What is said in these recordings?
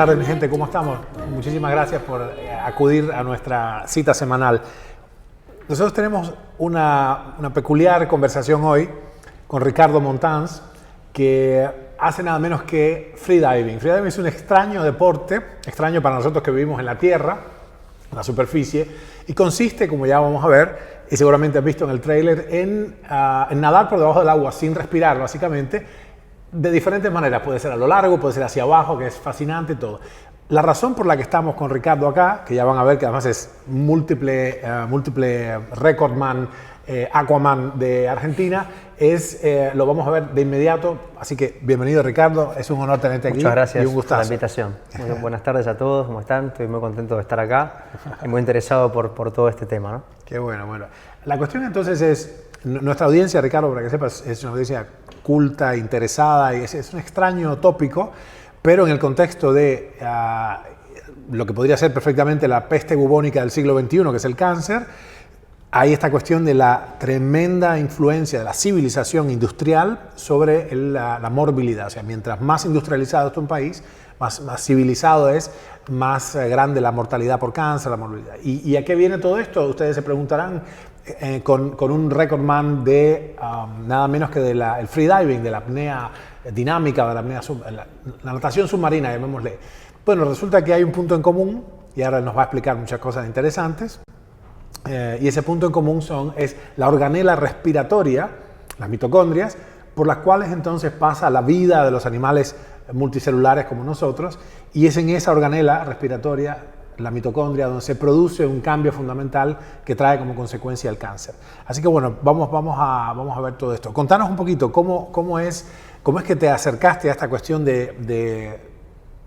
tardes, mi gente, ¿cómo estamos? Muchísimas gracias por acudir a nuestra cita semanal. Nosotros tenemos una peculiar conversación hoy con Ricardo Montans, que hace nada menos que freediving. Freediving es un extraño deporte, extraño para nosotros que vivimos en la tierra, en la superficie, y consiste, como ya vamos a ver, y seguramente has visto en el tráiler, en nadar por debajo del agua sin respirar, básicamente, de diferentes maneras. Puede ser a lo largo, puede ser hacia abajo, que es fascinante todo. La razón por la que estamos con Ricardo acá, que ya van a ver que además es múltiple recordman, Aquaman de Argentina, lo vamos a ver de inmediato. Así que bienvenido, Ricardo, es un honor tenerte aquí. Muchas gracias y un gustazo por la invitación. Muy buenas tardes a todos, ¿cómo están? Estoy muy contento de estar acá y muy interesado por todo este tema, ¿no? Qué bueno. La cuestión entonces es, nuestra audiencia, Ricardo, para que sepas, es una audiencia culta, interesada, y es un extraño tópico, pero en el contexto de lo que podría ser perfectamente la peste bubónica del siglo XXI, que es el cáncer, hay esta cuestión de la tremenda influencia de la civilización industrial sobre la morbilidad. O sea, mientras más industrializado está un país, más civilizado es, más grande la mortalidad por cáncer, la morbilidad. ¿Y a qué viene todo esto? Ustedes se preguntarán, con un recordman de nada menos que del freediving, de la apnea dinámica, de la natación submarina, llamémosle. Bueno, resulta que hay un punto en común, y ahora nos va a explicar muchas cosas interesantes, y ese punto en común es la organela respiratoria, las mitocondrias, por las cuales entonces pasa la vida de los animales multicelulares como nosotros, y es en esa organela respiratoria, la mitocondria, donde se produce un cambio fundamental que trae como consecuencia el cáncer. Así que bueno, vamos a ver todo esto. Contanos un poquito cómo es que te acercaste a esta cuestión de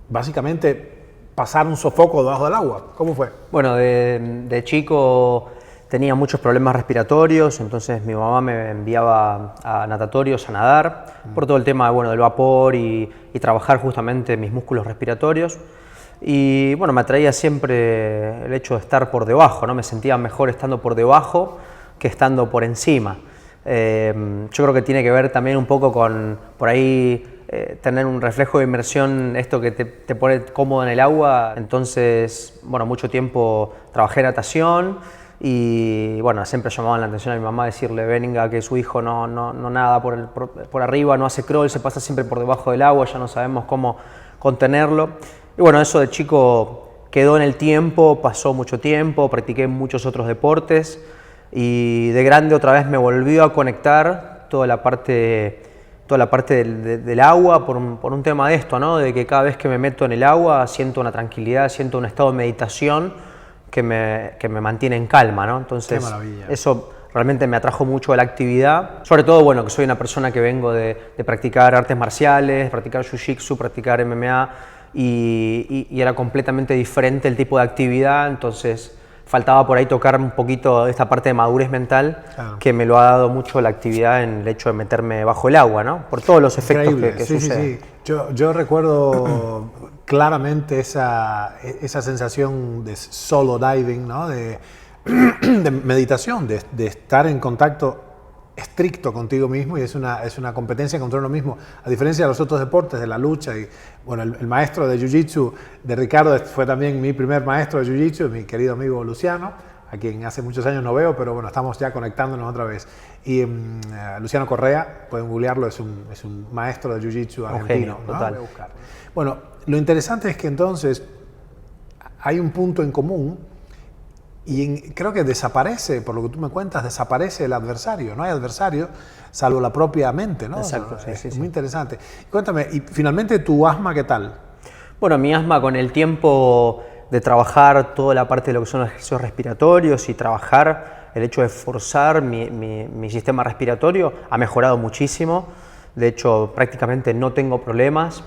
básicamente pasar un sofoco debajo del agua. ¿Cómo fue? Bueno, de chico tenía muchos problemas respiratorios, entonces mi mamá me enviaba a natatorios a nadar por todo el tema del vapor y trabajar justamente mis músculos respiratorios. Y bueno, me atraía siempre el hecho de estar por debajo, ¿no? Me sentía mejor estando por debajo que estando por encima. Yo creo que tiene que ver también un poco con, por ahí, tener un reflejo de inmersión, esto que te pone cómodo en el agua. Entonces, bueno, mucho tiempo trabajé natación y bueno, siempre llamaban la atención a mi mamá, decirle, venga, que su hijo no nada por arriba, no hace crawl, se pasa siempre por debajo del agua, ya no sabemos cómo contenerlo. Y bueno, eso de chico quedó en el tiempo, pasó mucho tiempo, practiqué muchos otros deportes y de grande otra vez me volvió a conectar toda la parte del agua por un tema de esto, ¿no? De que cada vez que me meto en el agua siento una tranquilidad, siento un estado de meditación que me mantiene en calma, ¿no? Entonces, eso realmente me atrajo mucho a la actividad, sobre todo, bueno, que soy una persona que vengo de practicar artes marciales, practicar jiu-jitsu, practicar MMA, y era completamente diferente el tipo de actividad, entonces faltaba por ahí tocar un poquito esta parte de madurez mental, claro, que me lo ha dado mucho la actividad en el hecho de meterme bajo el agua, ¿no? Por todos los efectos que suceden. Sí. Yo recuerdo claramente esa sensación de solo diving, ¿no? De meditación, de estar en contacto estricto contigo mismo, y es una competencia contra uno mismo, a diferencia de los otros deportes, de la lucha. Y bueno, el maestro de Jiu-Jitsu de Ricardo fue también mi primer maestro de Jiu-Jitsu, mi querido amigo Luciano, a quien hace muchos años no veo, pero bueno, estamos ya conectándonos otra vez. Y Luciano Correa, pueden googlearlo, es un maestro de Jiu-Jitsu argentino, genio, total. ¿no? Bueno, lo interesante es que entonces hay un punto en común. Y creo que desaparece, por lo que tú me cuentas, desaparece el adversario. No hay adversario, salvo la propia mente, ¿no? Exacto, o sea, sí. Muy interesante. Cuéntame, y finalmente, ¿tu asma qué tal? Bueno, mi asma, con el tiempo de trabajar toda la parte de lo que son los ejercicios respiratorios y trabajar el hecho de forzar mi sistema respiratorio, ha mejorado muchísimo. De hecho, prácticamente no tengo problemas.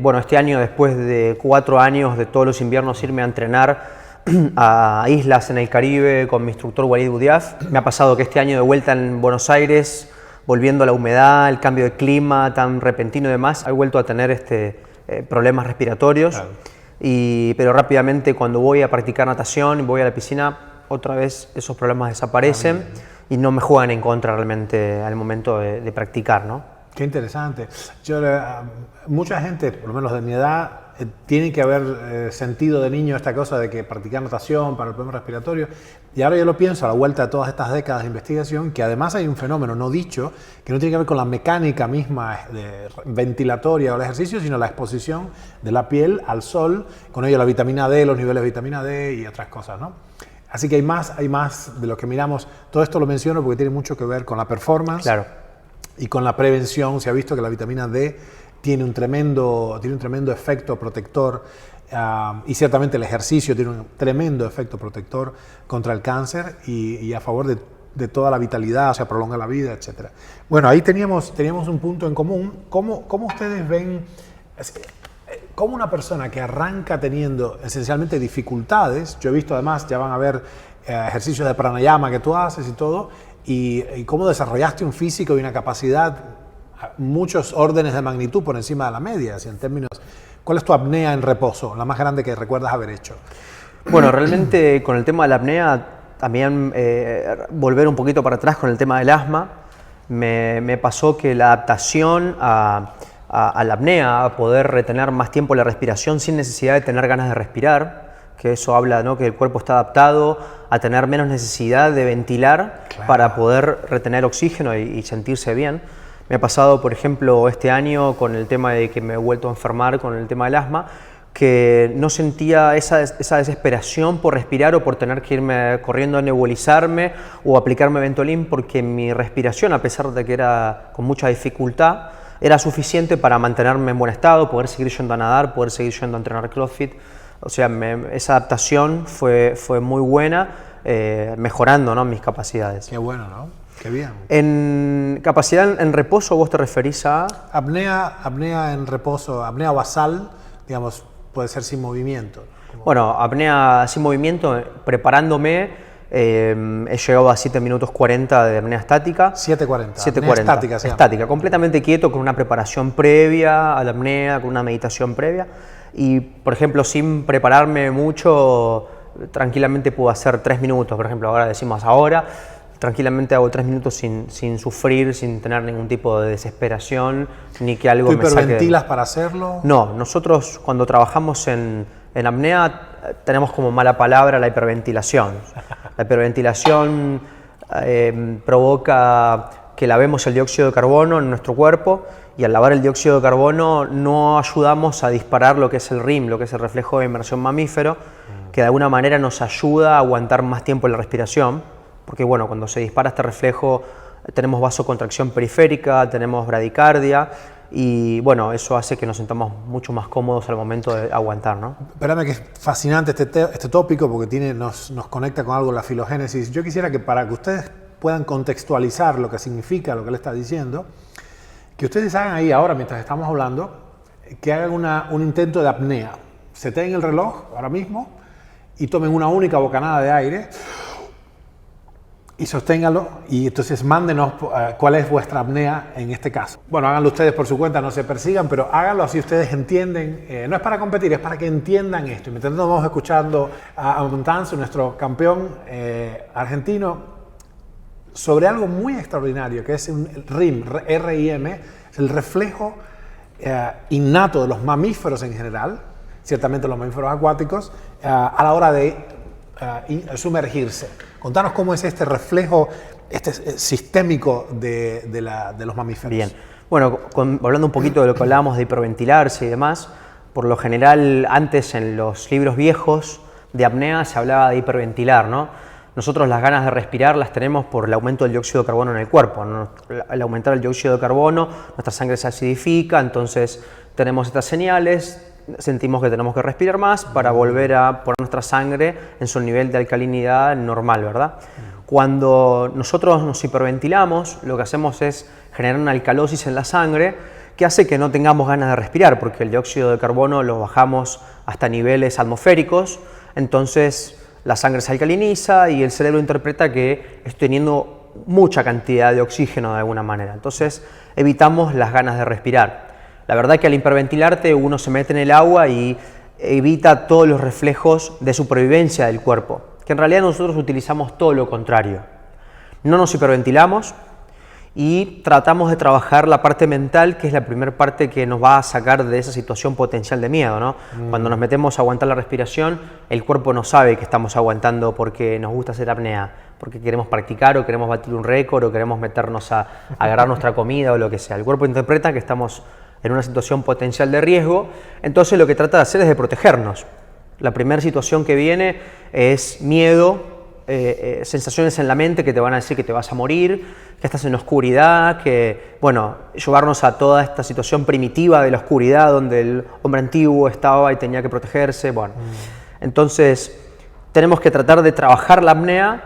Bueno, este año, después de 4 años de todos los inviernos irme a entrenar a islas en el Caribe con mi instructor Walid Boudiaf, me ha pasado que este año de vuelta en Buenos Aires, volviendo a la humedad, el cambio de clima tan repentino y demás, he vuelto a tener problemas respiratorios. Claro. Pero rápidamente, cuando voy a practicar natación y voy a la piscina, otra vez esos problemas desaparecen y no me juegan en contra realmente al momento de practicar, ¿no? Qué interesante. Mucha gente, por lo menos de mi edad, tiene que haber sentido de niño esta cosa de que practicar natación para el problema respiratorio. Y ahora yo lo pienso a la vuelta de todas estas décadas de investigación, que además hay un fenómeno no dicho, que no tiene que ver con la mecánica misma ventilatoria o el ejercicio, sino la exposición de la piel al sol, con ello la vitamina D, los niveles de vitamina D y otras cosas, ¿no? Así que hay más de lo que miramos. Todo esto lo menciono porque tiene mucho que ver con la performance. Claro. Y con la prevención. Se ha visto que la vitamina D tiene un tremendo efecto protector, y ciertamente el ejercicio tiene un tremendo efecto protector contra el cáncer y a favor de toda la vitalidad, o sea, prolonga la vida, etc. Bueno, ahí teníamos un punto en común. ¿Cómo ustedes ven cómo una persona que arranca teniendo esencialmente dificultades, yo he visto además, ya van a ver ejercicios de pranayama que tú haces y todo, y cómo desarrollaste un físico y una capacidad muchos órdenes de magnitud por encima de la media, así en términos, ¿cuál es tu apnea en reposo, la más grande que recuerdas haber hecho? Bueno, realmente con el tema de la apnea, también volver un poquito para atrás con el tema del asma, me pasó que la adaptación a la apnea, a poder retener más tiempo la respiración sin necesidad de tener ganas de respirar, que eso habla, ¿no?, que el cuerpo está adaptado a tener menos necesidad de ventilar, claro, para poder retener oxígeno y sentirse bien. Me ha pasado, por ejemplo, este año con el tema de que me he vuelto a enfermar con el tema del asma, que no sentía esa desesperación por respirar o por tener que irme corriendo a nebulizarme o aplicarme Ventolin, porque mi respiración, a pesar de que era con mucha dificultad, era suficiente para mantenerme en buen estado, poder seguir yendo a nadar, poder seguir yendo a entrenar CrossFit. O sea, esa adaptación fue muy buena, mejorando, ¿no?, mis capacidades. Qué bueno, ¿no? Qué bien. En capacidad en reposo, ¿vos te referís a? Apnea en reposo, apnea basal, digamos, puede ser sin movimiento. Bueno, apnea sin movimiento, preparándome, he llegado a 7 minutos 40 de apnea estática. 7:40. 7:40. Estática, sí. Estática, completamente quieto, con una preparación previa a la apnea, con una meditación previa. Y, por ejemplo, sin prepararme mucho, tranquilamente puedo hacer 3 minutos. Por ejemplo, ahora decimos ahora, tranquilamente hago 3 minutos sin sufrir, sin tener ningún tipo de desesperación, ni que algo me saque. ¿Tú hiperventilas para hacerlo? No, nosotros cuando trabajamos en apnea tenemos como mala palabra la hiperventilación. La hiperventilación provoca que lavemos el dióxido de carbono en nuestro cuerpo, y al lavar el dióxido de carbono no ayudamos a disparar lo que es el RIM, lo que es el reflejo de inmersión mamífero, que de alguna manera nos ayuda a aguantar más tiempo la respiración, porque bueno, cuando se dispara este reflejo tenemos vasocontracción periférica, tenemos bradicardia, y bueno, eso hace que nos sintamos mucho más cómodos al momento de aguantar, ¿no? Espérame, que es fascinante este tópico porque nos conecta con algo de la filogénesis. Yo quisiera que, para que ustedes puedan contextualizar lo que significa lo que él está diciendo, que ustedes hagan ahí ahora, mientras estamos hablando, que hagan un intento de apnea. Seteen el reloj ahora mismo y tomen una única bocanada de aire y sosténganlo, y entonces mándenos cuál es vuestra apnea en este caso. Bueno, háganlo ustedes por su cuenta, no se persigan, pero háganlo así ustedes entienden. No es para competir, es para que entiendan esto. Y mientras nos vamos escuchando a Montanzo, nuestro campeón argentino, sobre algo muy extraordinario, que es el RIM, R-I-M, es el reflejo innato de los mamíferos en general, ciertamente los mamíferos acuáticos, a la hora de sumergirse. Contanos cómo es este reflejo sistémico de los mamíferos. Bien, bueno, hablando un poquito de lo que hablábamos de hiperventilarse y demás, por lo general antes en los libros viejos de apnea se hablaba de hiperventilar, ¿no? Nosotros las ganas de respirar las tenemos por el aumento del dióxido de carbono en el cuerpo, ¿no? Al aumentar el dióxido de carbono, nuestra sangre se acidifica, entonces tenemos estas señales, sentimos que tenemos que respirar más para volver a poner nuestra sangre en su nivel de alcalinidad normal, ¿verdad? Cuando nosotros nos hiperventilamos, lo que hacemos es generar una alcalosis en la sangre que hace que no tengamos ganas de respirar, porque el dióxido de carbono lo bajamos hasta niveles atmosféricos, entonces la sangre se alcaliniza y el cerebro interpreta que estoy teniendo mucha cantidad de oxígeno de alguna manera. Entonces evitamos las ganas de respirar. La verdad que al hiperventilarte uno se mete en el agua y evita todos los reflejos de supervivencia del cuerpo, que en realidad nosotros utilizamos todo lo contrario. No nos hiperventilamos y tratamos de trabajar la parte mental, que es la primera parte que nos va a sacar de esa situación potencial de miedo, ¿no? Cuando nos metemos a aguantar la respiración, el cuerpo no sabe que estamos aguantando porque nos gusta hacer apnea, porque queremos practicar o queremos batir un récord o queremos meternos a agarrar nuestra comida o lo que sea. El cuerpo interpreta que estamos en una situación potencial de riesgo, entonces lo que trata de hacer es de protegernos. La primera situación que viene es miedo, sensaciones en la mente que te van a decir que te vas a morir, que estás en oscuridad, que, bueno, llevarnos a toda esta situación primitiva de la oscuridad donde el hombre antiguo estaba y tenía que protegerse, bueno. Entonces, tenemos que tratar de trabajar la apnea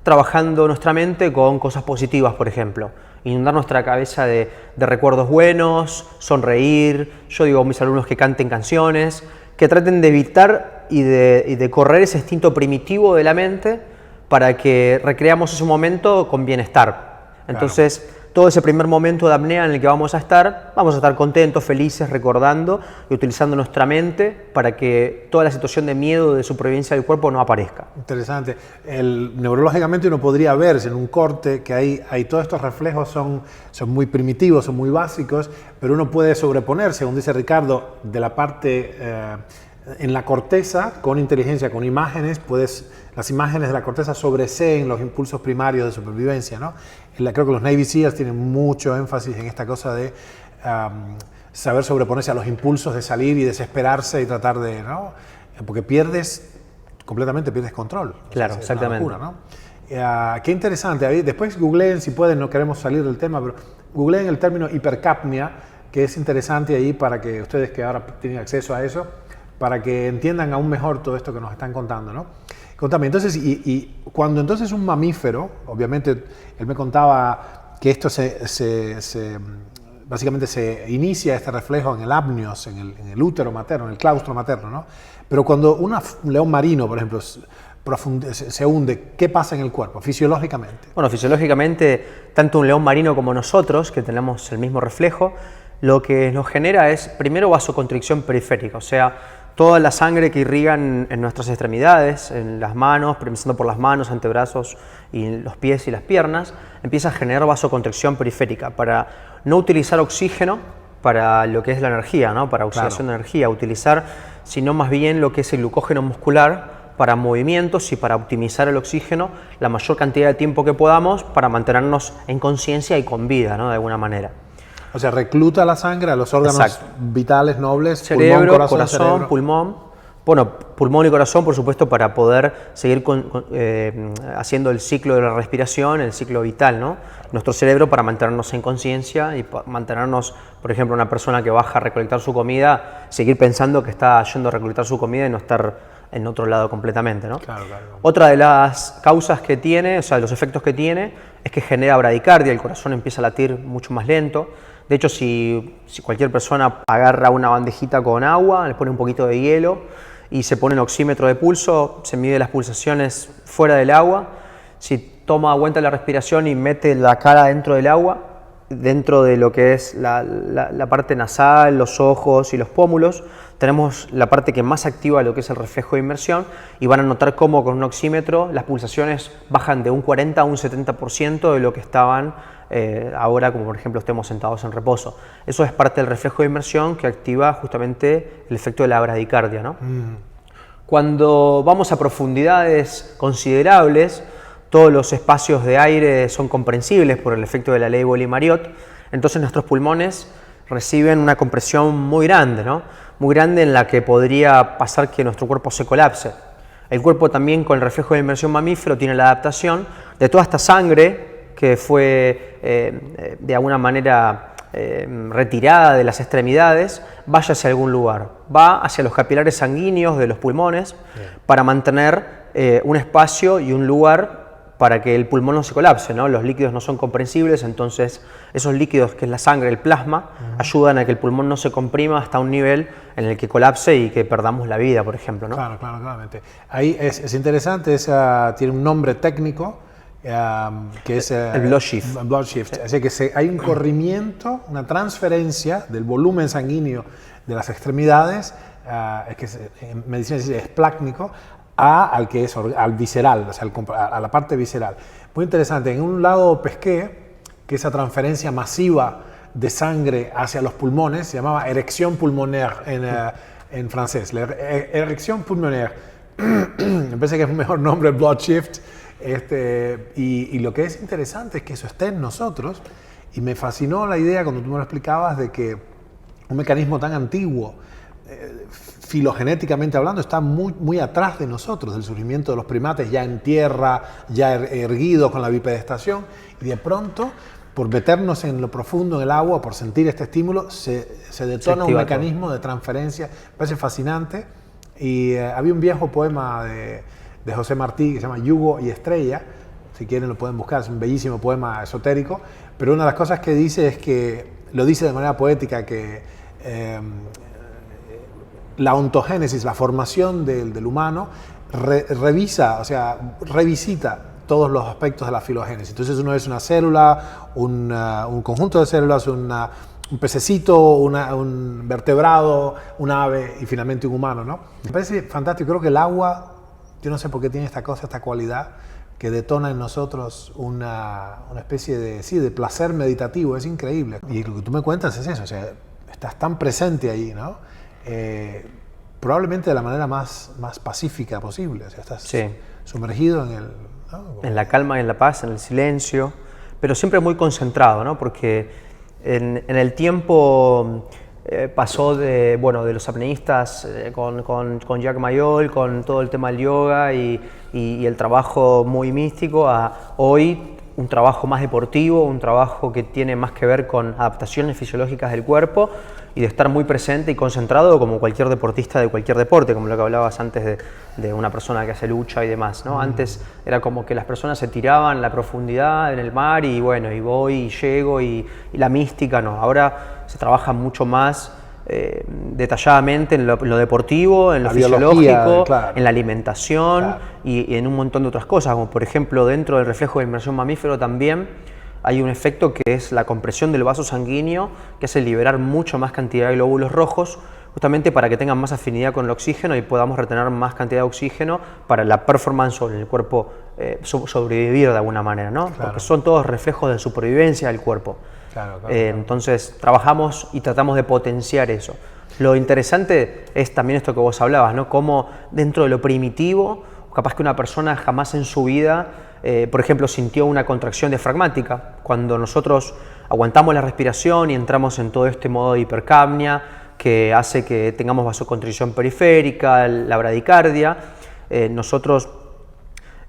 trabajando nuestra mente con cosas positivas, por ejemplo. Inundar nuestra cabeza de recuerdos buenos, sonreír. Yo digo a mis alumnos que canten canciones, que traten de evitar y de correr ese instinto primitivo de la mente para que recreamos ese momento con bienestar. Entonces, claro, todo ese primer momento de apnea en el que vamos a estar contentos, felices, recordando y utilizando nuestra mente para que toda la situación de miedo, de supervivencia del cuerpo no aparezca. Interesante. Neurológicamente uno podría ver en un corte que hay todos estos reflejos son muy primitivos, son muy básicos, pero uno puede sobreponerse, según dice Ricardo, de la parte en la corteza con inteligencia, con imágenes, las imágenes de la corteza sobreseen los impulsos primarios de supervivencia, ¿no? Creo que los Navy SEALs tienen mucho énfasis en esta cosa de saber sobreponerse a los impulsos de salir y desesperarse y tratar de, ¿no? Porque pierdes control. Claro, exactamente. Locura, ¿no? Qué interesante. Después googleen, si pueden, no queremos salir del tema, pero googleen el término hipercapnia, que es interesante ahí para que ustedes que ahora tienen acceso a eso, para que entiendan aún mejor todo esto que nos están contando, ¿no? Contame, entonces, y cuando entonces un mamífero, obviamente él me contaba que esto básicamente se inicia este reflejo en el apnios, en el útero materno, en el claustro materno, ¿no? Pero cuando un león marino, por ejemplo, se hunde, ¿qué pasa en el cuerpo fisiológicamente? Bueno, fisiológicamente, tanto un león marino como nosotros, que tenemos el mismo reflejo, lo que nos genera es primero vasoconstricción periférica, o sea, toda la sangre que irriga en nuestras extremidades, en las manos, empezando por las manos, antebrazos y los pies y las piernas, empieza a generar vasoconstricción periférica para no utilizar oxígeno para lo que es la energía, ¿no? Para oxidación de energía, utilizar sino más bien lo que es el glucógeno muscular para movimientos y para optimizar el oxígeno la mayor cantidad de tiempo que podamos para mantenernos en conciencia y con vida, ¿no? De alguna manera. O sea, recluta la sangre a los órganos vitales, nobles, cerebro, pulmón, corazón, pulmón. Bueno, pulmón y corazón, por supuesto, para poder seguir haciendo el ciclo de la respiración, el ciclo vital, ¿no? Nuestro cerebro para mantenernos en conciencia y mantenernos, por ejemplo, una persona que baja a recolectar su comida, seguir pensando que está yendo a recolectar su comida y no estar en otro lado completamente, ¿no? Claro. Otra de las causas que tiene, o sea, de los efectos que tiene, es que genera bradicardia, el corazón empieza a latir mucho más lento. De hecho, si cualquier persona agarra una bandejita con agua, le pone un poquito de hielo y se pone un oxímetro de pulso, se mide las pulsaciones fuera del agua. Si toma aguanta la respiración y mete la cara dentro del agua, dentro de lo que es la parte nasal, los ojos y los pómulos, tenemos la parte que más activa lo que es el reflejo de inmersión y van a notar cómo con un oxímetro las pulsaciones bajan de un 40 a un 70% de lo que estaban ahora, como por ejemplo estemos sentados en reposo. Eso es parte del reflejo de inmersión que activa justamente el efecto de la bradicardia, ¿no? Cuando vamos a profundidades considerables, todos los espacios de aire son comprensibles por el efecto de la ley Boyle-Marriott, entonces nuestros pulmones reciben una compresión muy grande, ¿no? Muy grande, en la que podría pasar que nuestro cuerpo se colapse. El cuerpo también, con el reflejo de inmersión mamífero, tiene la adaptación de toda esta sangre que fue de alguna manera retirada de las extremidades, vaya hacia algún lugar. Va hacia los capilares sanguíneos de los pulmones para mantener un espacio y un lugar para que el pulmón no se colapse, ¿no? Los líquidos no son comprensibles, entonces esos líquidos, que es la sangre, el plasma, ayudan a que el pulmón no se comprima hasta un nivel en el que colapse y que perdamos la vida, por ejemplo, ¿no? Claro, claramente. Ahí es interesante, tiene un nombre técnico, que es el blood shift. Blood shift. Así que hay un corrimiento, una transferencia del volumen sanguíneo de las extremidades, en medicina se dice esplácnico, al visceral, o sea, a la parte visceral. Muy interesante. En un lado pesqué que esa transferencia masiva de sangre hacia los pulmones se llamaba erección pulmonaire en francés. La erección pulmonaire, me parece que es un mejor nombre, blood shift. Y lo que es interesante es que eso esté en nosotros, y me fascinó la idea cuando tú me lo explicabas de que un mecanismo tan antiguo, filogenéticamente hablando, está muy, muy atrás de nosotros, del surgimiento de los primates ya en tierra, ya erguidos con la bipedestación, y de pronto, por meternos en lo profundo en el agua, por sentir este estímulo, se detona un mecanismo de transferencia. Me parece fascinante. Y había un viejo poema de José Martí que se llama Yugo y Estrella, si quieren lo pueden buscar, es un bellísimo poema esotérico, pero una de las cosas que dice es que, lo dice de manera poética, que la ontogénesis, la formación del humano, revisita todos los aspectos de la filogénesis. Entonces uno es una célula, un conjunto de células, un pececito, un vertebrado, un ave y finalmente un humano, ¿no? Me parece fantástico. Creo que el agua, yo no sé por qué tiene esta cualidad que detona en nosotros una especie de placer meditativo. Es increíble. Y lo que tú me cuentas es eso, o sea, estás tan presente ahí, ¿no? Probablemente de la manera más pacífica posible. O sea, estás sumergido en el... ¿no? En la calma, en la paz, en el silencio, pero siempre muy concentrado, ¿no? Porque en el tiempo pasó de los apneístas con Jacques Mayol, con todo el tema del yoga y el trabajo muy místico, a hoy un trabajo más deportivo, un trabajo que tiene más que ver con adaptaciones fisiológicas del cuerpo y de estar muy presente y concentrado como cualquier deportista de cualquier deporte, como lo que hablabas antes de una persona que hace lucha y demás, ¿no? Antes era como que las personas se tiraban en la profundidad, en el mar, y bueno, y voy y llego, y la mística no. Ahora se trabaja mucho más detalladamente en lo deportivo, en lo fisiológico, claro, en la alimentación, claro, y en un montón de otras cosas, como por ejemplo dentro del reflejo de inmersión mamífero también hay un efecto que es la compresión del vaso sanguíneo, que hace liberar mucho más cantidad de glóbulos rojos, justamente para que tengan más afinidad con el oxígeno y podamos retener más cantidad de oxígeno para la performance o en el cuerpo sobrevivir de alguna manera, ¿no? Claro. Porque son todos reflejos de supervivencia del cuerpo. Claro, claro, claro. Entonces trabajamos y tratamos de potenciar eso. Lo interesante es también esto que vos hablabas, ¿no? Cómo dentro de lo primitivo, capaz que una persona jamás en su vida, por ejemplo, sintió una contracción diafragmática. Cuando nosotros aguantamos la respiración y entramos en todo este modo de hipercapnia, que hace que tengamos vasoconstricción periférica, la bradicardia, nosotros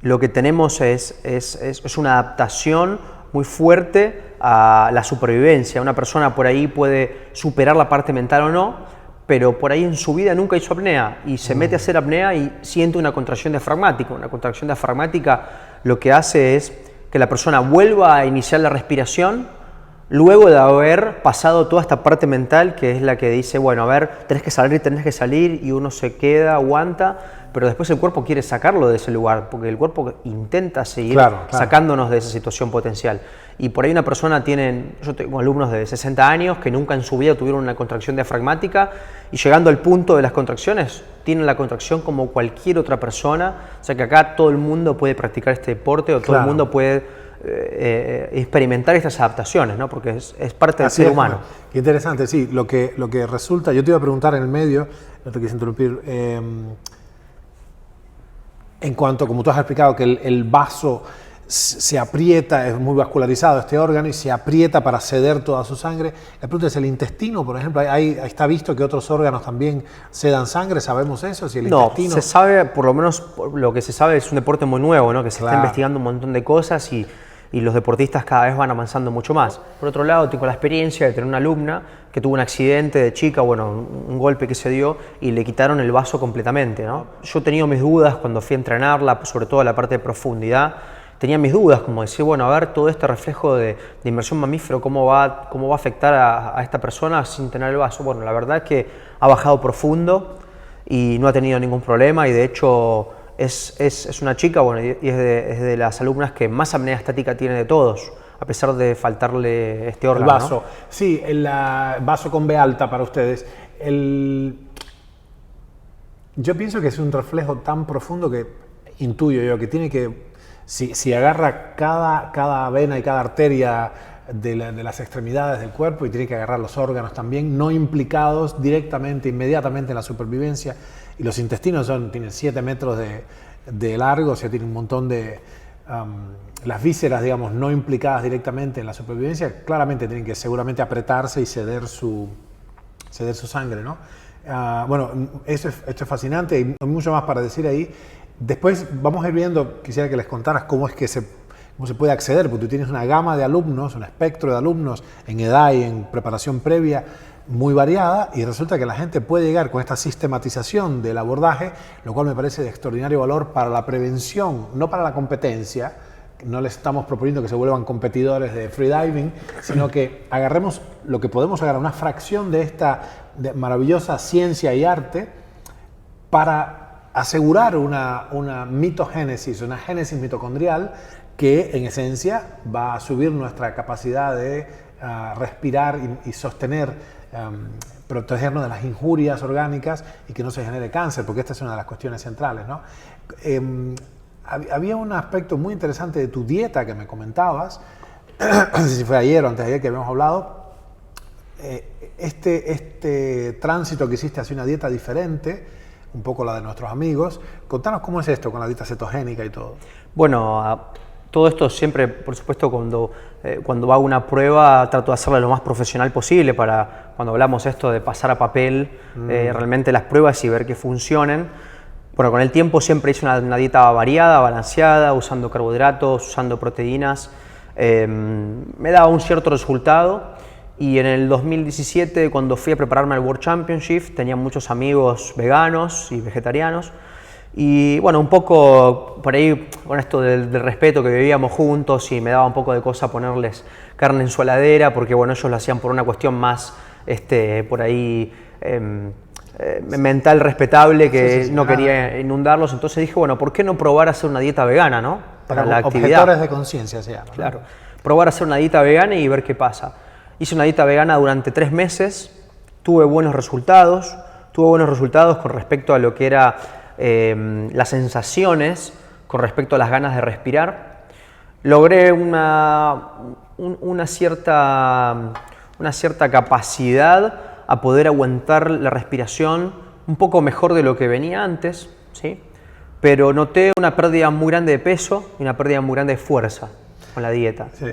lo que tenemos es una adaptación muy fuerte a la supervivencia. Una persona por ahí puede superar la parte mental o no, pero por ahí en su vida nunca hizo apnea y se mete a hacer apnea y siente una contracción diafragmática. Una contracción diafragmática lo que hace es que la persona vuelva a iniciar la respiración luego de haber pasado toda esta parte mental, que es la que dice, bueno, a ver, tenés que salir, y uno se queda, aguanta, pero después el cuerpo quiere sacarlo de ese lugar, porque el cuerpo intenta seguir sacándonos de esa situación potencial. Y por ahí una persona yo tengo alumnos de 60 años que nunca en su vida tuvieron una contracción diafragmática, y llegando al punto de las contracciones, tienen la contracción como cualquier otra persona. O sea que acá todo el mundo puede practicar este deporte, o todo el mundo puede experimentar estas adaptaciones, ¿no? Porque es parte del ser humano. Qué interesante, sí. Lo que resulta, yo te iba a preguntar en el medio, no te quise interrumpir, en cuanto, como tú has explicado, que el vaso se aprieta, es muy vascularizado este órgano y se aprieta para ceder toda su sangre. La pregunta es, ¿el intestino, por ejemplo, está visto que otros órganos también cedan sangre? ¿Sabemos eso? Si el intestino... se sabe, por lo menos lo que se sabe, es un deporte muy nuevo, ¿no? Que se está investigando un montón de cosas y los deportistas cada vez van avanzando mucho más. Por otro lado, tengo la experiencia de tener una alumna que tuvo un accidente de chica, un golpe que se dio y le quitaron el vaso completamente, ¿no? Yo he tenido mis dudas cuando fui a entrenarla, sobre todo la parte de profundidad. Tenía mis dudas, como decir, bueno, a ver, todo este reflejo de inmersión mamífero, ¿cómo va a afectar a esta persona sin tener el vaso? Bueno, la verdad es que ha bajado profundo y no ha tenido ningún problema, y de hecho es una chica, y es de las alumnas que más apnea estática tiene de todos, a pesar de faltarle este órgano. El vaso, ¿no? Sí, el vaso con B alta para ustedes. Yo pienso que es un reflejo tan profundo que intuyo yo que tiene que, si agarra cada vena y cada arteria de las extremidades del cuerpo y tiene que agarrar los órganos también, no implicados directamente, inmediatamente en la supervivencia. Y los intestinos tienen 7 metros de largo, o sea, tienen un montón de... las vísceras, digamos, no implicadas directamente en la supervivencia, claramente tienen que seguramente apretarse y ceder su sangre, ¿no? Bueno, esto es fascinante, hay mucho más para decir ahí. Después vamos a ir viendo, quisiera que les contaras cómo se puede acceder, porque tú tienes una gama de alumnos, un espectro de alumnos en edad y en preparación previa muy variada, y resulta que la gente puede llegar con esta sistematización del abordaje, lo cual me parece de extraordinario valor para la prevención, no para la competencia. No les estamos proponiendo que se vuelvan competidores de freediving, sino que agarremos lo que podemos agarrar, una fracción de esta maravillosa ciencia y arte para asegurar una mitogénesis, una génesis mitocondrial que en esencia va a subir nuestra capacidad de respirar y sostener, protegernos de las injurias orgánicas y que no se genere cáncer, porque esta es una de las cuestiones centrales, ¿no? Había un aspecto muy interesante de tu dieta que me comentabas, no sé si fue ayer o antes de ayer que habíamos hablado, este tránsito que hiciste hacia una dieta diferente, un poco la de nuestros amigos. Contanos cómo es esto con la dieta cetogénica y todo. Bueno, todo esto siempre, por supuesto, cuando hago una prueba trato de hacerla lo más profesional posible para cuando hablamos esto de pasar a papel realmente las pruebas y ver que funcionen. Bueno, con el tiempo siempre hice una dieta variada, balanceada, usando carbohidratos, usando proteínas. Me daba un cierto resultado y en el 2017, cuando fui a prepararme al World Championship, tenía muchos amigos veganos y vegetarianos. Y bueno, un poco por ahí con esto del respeto que vivíamos juntos y me daba un poco de cosa ponerles carne en su heladera porque bueno, ellos lo hacían por una cuestión más por ahí... mental respetable que no quería inundarlos, entonces dije, bueno, ¿por qué no probar a hacer una dieta vegana, ¿no? Para la actividad. Objetores de conciencia se llama, ¿no? Claro, probar a hacer una dieta vegana y ver qué pasa. Hice una dieta vegana durante 3 meses, tuve buenos resultados con respecto a lo que era las sensaciones, con respecto a las ganas de respirar. Logré una cierta capacidad a poder aguantar la respiración un poco mejor de lo que venía antes, ¿sí? Pero noté una pérdida muy grande de peso y una pérdida muy grande de fuerza con la dieta. Sí.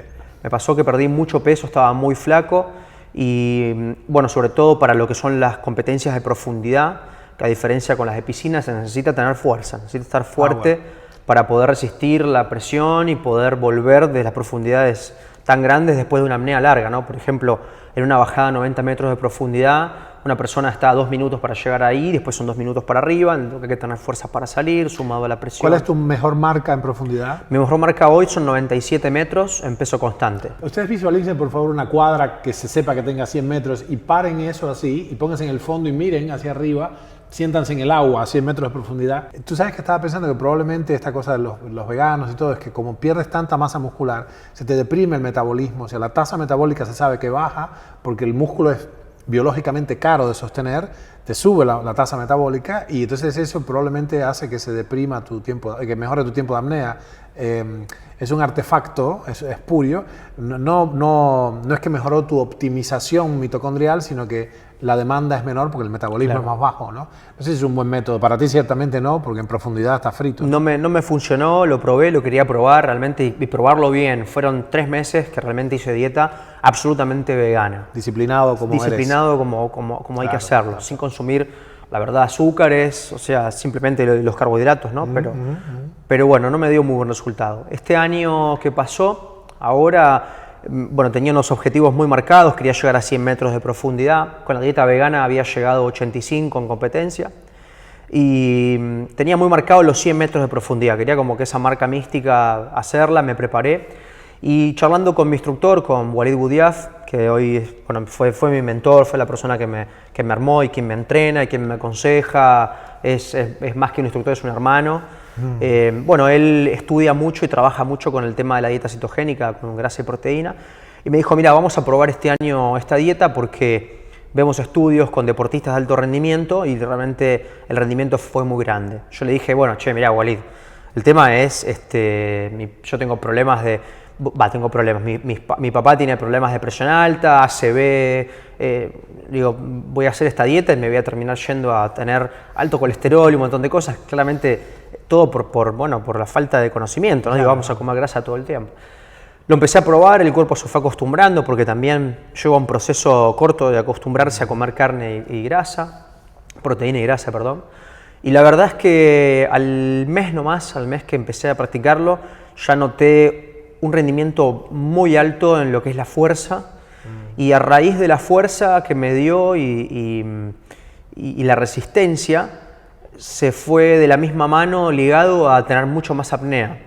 Me pasó que perdí mucho peso, estaba muy flaco y, bueno, sobre todo para lo que son las competencias de profundidad, que a diferencia con las de piscina se necesita tener fuerza, necesita estar fuerte para poder resistir la presión y poder volver de las profundidades tan grandes después de una apnea larga, ¿no? Por ejemplo, en una bajada a 90 metros de profundidad, una persona está a 2 minutos para llegar ahí, después son 2 minutos para arriba, en lo que hay que tener fuerza para salir, sumado a la presión. ¿Cuál es tu mejor marca en profundidad? Mi mejor marca hoy son 97 metros en peso constante. Ustedes visualicen, por favor, una cuadra que se sepa que tenga 100 metros y paren eso así y pónganse en el fondo y miren hacia arriba, siéntanse en el agua a 100 metros de profundidad. Tú sabes que estaba pensando que probablemente esta cosa de los veganos y todo es que como pierdes tanta masa muscular, se te deprime el metabolismo, o sea, la tasa metabólica se sabe que baja porque el músculo es biológicamente caro de sostener, te sube la tasa metabólica y entonces eso probablemente hace que se deprima tu tiempo, que mejore tu tiempo de apnea. Es un artefacto, es espurio, no es que mejoró tu optimización mitocondrial, sino que la demanda es menor porque el metabolismo es más bajo, ¿no? No sé si es un buen método, para ti ciertamente no, porque en profundidad está frito. No me funcionó, lo probé, lo quería probar realmente y probarlo bien. Fueron 3 meses que realmente hice dieta absolutamente vegana. Disciplinado como eres. Disciplinado como hay que hacerlo, sin consumir, la verdad, azúcares, o sea, simplemente los carbohidratos, ¿no? Pero bueno, no me dio muy buen resultado. Este año que pasó, ahora... Bueno, tenía unos objetivos muy marcados, quería llegar a 100 metros de profundidad, con la dieta vegana había llegado a 85 en competencia y tenía muy marcado los 100 metros de profundidad, quería como que esa marca mística hacerla, me preparé y charlando con mi instructor, con Walid Boudiaf, que hoy fue mi mentor, fue la persona que me armó y quien me entrena y quien me aconseja, es más que un instructor, es un hermano. Bueno, él estudia mucho y trabaja mucho con el tema de la dieta cetogénica, con grasa y proteína, y me dijo, mira, vamos a probar este año esta dieta porque vemos estudios con deportistas de alto rendimiento y realmente el rendimiento fue muy grande. Yo le dije, bueno, che, mira, Walid, el tema es, yo tengo problemas de tengo problemas. Mi papá tiene problemas de presión alta, ACV. Digo, voy a hacer esta dieta y me voy a terminar yendo a tener alto colesterol y un montón de cosas. Claramente, todo por la falta de conocimiento, ¿no? Claro. Digo, vamos a comer grasa todo el tiempo. Lo empecé a probar, el cuerpo se fue acostumbrando porque también lleva un proceso corto de acostumbrarse a comer carne y grasa, proteína y grasa, perdón. Y la verdad es que al mes que empecé a practicarlo, ya noté un rendimiento muy alto en lo que es la fuerza. Y a raíz de la fuerza que me dio y la resistencia, se fue de la misma mano ligado a tener mucho más apnea.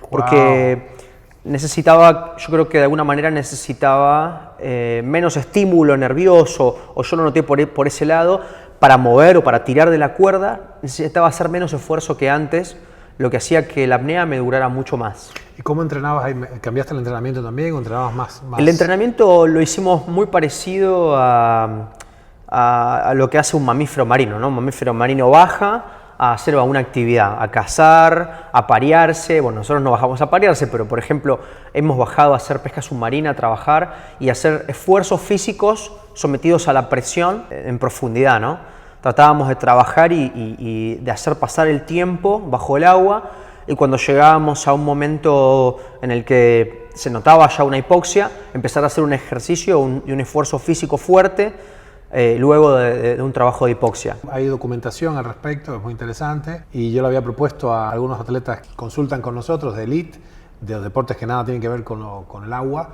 Porque yo creo que de alguna manera necesitaba menos estímulo nervioso, o yo lo noté por ese lado, para mover o para tirar de la cuerda, necesitaba hacer menos esfuerzo que antes, lo que hacía que la apnea me durara mucho más. ¿Y cómo entrenabas ahí? ¿Cambiaste el entrenamiento también o entrenabas más? El entrenamiento lo hicimos muy parecido a lo que hace un mamífero marino, ¿no? Un mamífero marino baja a hacer una actividad, a cazar, a parearse. Bueno, nosotros no bajamos a parearse, pero por ejemplo hemos bajado a hacer pesca submarina, a trabajar y a hacer esfuerzos físicos sometidos a la presión en profundidad, ¿no? Tratábamos de trabajar y de hacer pasar el tiempo bajo el agua, y cuando llegábamos a un momento en el que se notaba ya una hipoxia, empezar a hacer un ejercicio y un esfuerzo físico fuerte, luego de un trabajo de hipoxia. Hay documentación al respecto, es muy interesante, y yo le había propuesto a algunos atletas que consultan con nosotros de elite, de los deportes que nada tienen que ver con el agua,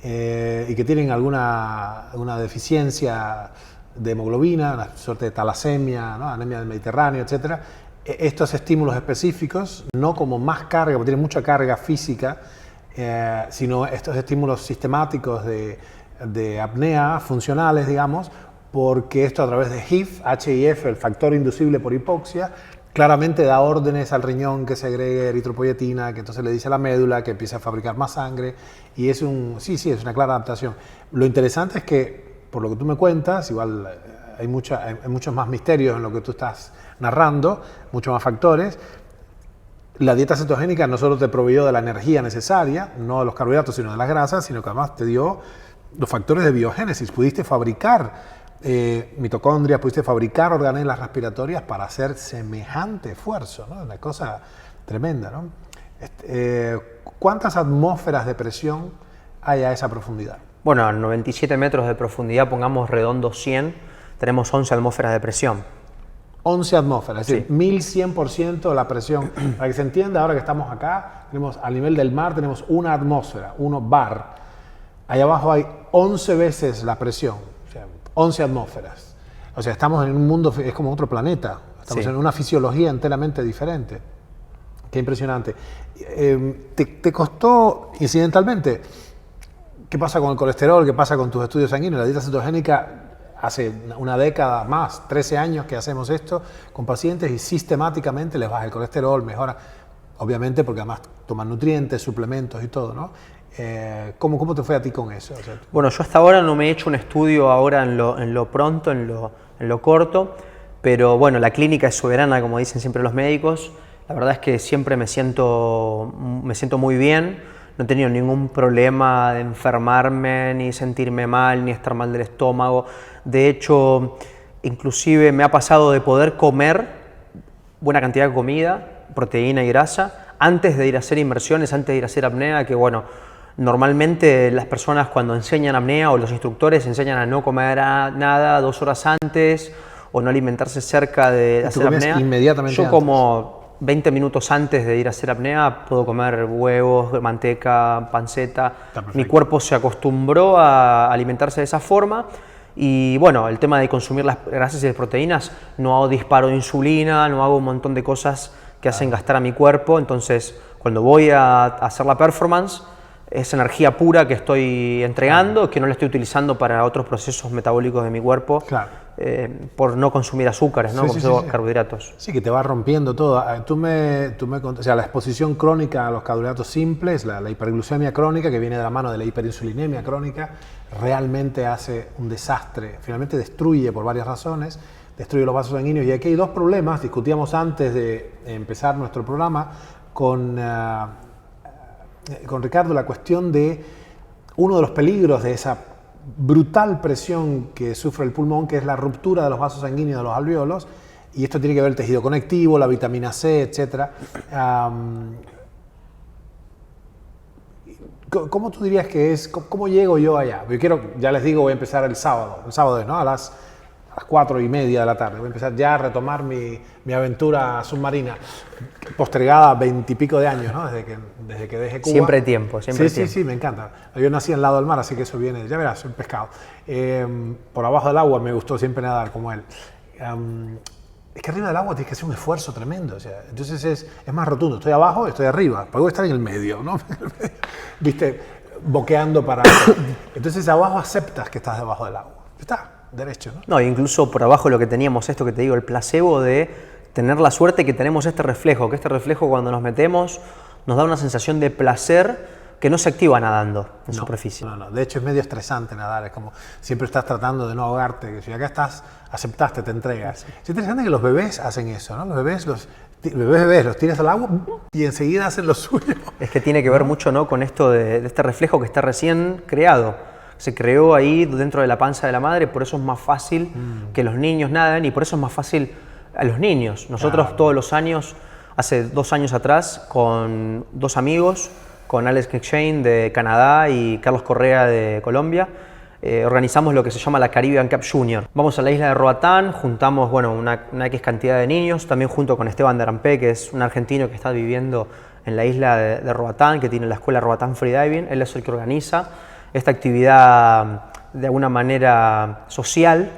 y que tienen alguna deficiencia de hemoglobina, una suerte de talasemia, ¿no? Anemia del Mediterráneo, etc. Estos estímulos específicos, no como más carga, porque tienen mucha carga física, sino estos estímulos sistemáticos de apnea funcionales, digamos, porque esto a través de HIF, el factor inducible por hipoxia, claramente da órdenes al riñón que segregue eritropoyetina, que entonces le dice a la médula que empiece a fabricar más sangre, y es es una clara adaptación. Lo interesante es que, por lo que tú me cuentas, igual hay muchos más misterios en lo que tú estás narrando, muchos más factores. La dieta cetogénica no solo te proveyó de la energía necesaria, no de los carbohidratos, sino de las grasas, sino que además te dio los factores de biogénesis. Pudiste fabricar mitocondrias, pudiste fabricar organelas respiratorias para hacer semejante esfuerzo, ¿no? Una cosa tremenda, ¿no? ¿Cuántas atmósferas de presión hay a esa profundidad? Bueno, a 97 metros de profundidad, pongamos redondo 100, tenemos 11 atmósferas de presión. 11 atmósferas, es decir, Sí. 1100% la presión. Para que se entienda, ahora que estamos acá, tenemos al nivel del mar tenemos una atmósfera, 1 bar. Allá abajo hay 11 veces la presión, o sea, 11 atmósferas. O sea, estamos en un mundo, es como otro planeta. Estamos en una fisiología enteramente diferente. Qué impresionante. ¿Te costó incidentalmente? ¿Qué pasa con el colesterol? ¿Qué pasa con tus estudios sanguíneos? La dieta cetogénica, hace una década más, 13 años que hacemos esto con pacientes y sistemáticamente les baja el colesterol, mejora, obviamente porque además toman nutrientes, suplementos y todo, ¿no? ¿Cómo te fue a ti con eso? O sea, Bueno, yo hasta ahora no me he hecho un estudio ahora en lo pronto, en lo corto, pero bueno, la clínica es soberana, como dicen siempre los médicos. La verdad es que siempre me siento muy bien, no he tenido ningún problema de enfermarme, ni sentirme mal, ni estar mal del estómago. De hecho, inclusive me ha pasado de poder comer buena cantidad de comida, proteína y grasa, antes de ir a hacer inmersiones, antes de ir a hacer apnea, que bueno, normalmente las personas cuando enseñan apnea o los instructores enseñan a no comer nada 2 horas antes o no alimentarse cerca de hacer apnea. Inmediatamente Yo antes. como 20 minutos antes de ir a hacer apnea puedo comer huevos, manteca, panceta. Mi cuerpo se acostumbró a alimentarse de esa forma. Y bueno, el tema de consumir las grasas y las proteínas, no hago disparo de insulina, no hago un montón de cosas que hacen gastar a mi cuerpo. Entonces, cuando voy a hacer la performance, es energía pura que estoy entregando, que no la estoy utilizando para otros procesos metabólicos de mi cuerpo, claro. por no consumir azúcares, ¿no? Carbohidratos. Sí, que te va rompiendo todo. Tú me contaste, o sea, la exposición crónica a los carbohidratos simples, la hiperglucemia crónica, que viene de la mano de la hiperinsulinemia crónica, realmente hace un desastre. Finalmente destruye por varias razones, destruye los vasos sanguíneos. Y aquí hay 2 problemas, discutíamos antes de empezar nuestro programa, con con Ricardo la cuestión de uno de los peligros de esa brutal presión que sufre el pulmón, que es la ruptura de los vasos sanguíneos de los alvéolos, y esto tiene que ver el tejido conectivo, la vitamina C, etc. ¿Cómo tú dirías que es? ¿Cómo llego yo allá? Yo ya les digo, voy a empezar el sábado, ¿no? A las 4:30 de la tarde. Voy a empezar ya a retomar mi aventura submarina, postergada 20 y pico de años, ¿no? Desde que dejé Cuba. Siempre hay tiempo, siempre hay tiempo. Sí, me encanta. Yo nací al lado del mar, así que eso viene, ya verás, soy un pescado. Por abajo del agua me gustó siempre nadar como él. Es que arriba del agua tienes que hacer un esfuerzo tremendo. O sea, entonces es más rotundo. Estoy abajo, estoy arriba. Pero voy a estar en el medio, ¿no? ¿Viste? Boqueando para... Entonces abajo aceptas que estás debajo del agua. Está derecho, ¿no? No, incluso por abajo lo que teníamos, esto que te digo, el placebo de tener la suerte que tenemos este reflejo, que este reflejo cuando nos metemos nos da una sensación de placer que no se activa nadando en superficie. No. De hecho es medio estresante nadar, es como siempre estás tratando de no ahogarte, que si acá estás, aceptaste, te entregas. Sí. Es interesante que los bebés hacen eso, ¿no? Los bebés los tiras al agua y enseguida hacen lo suyo. Es que tiene que ver mucho, ¿no?, con esto de este reflejo que está recién creado. Se creó ahí dentro de la panza de la madre, por eso es más fácil que los niños naden y por eso es más fácil a los niños. Nosotros todos los años, hace 2 años atrás, con 2 amigos, con Alex McShane de Canadá y Carlos Correa de Colombia, organizamos lo que se llama la Caribbean Cup Junior. Vamos a la isla de Roatán, juntamos una X cantidad de niños, también junto con Esteban de Arampé, que es un argentino que está viviendo en la isla de Roatán, que tiene la escuela Roatán Freediving. Él es el que organiza esta actividad de alguna manera social.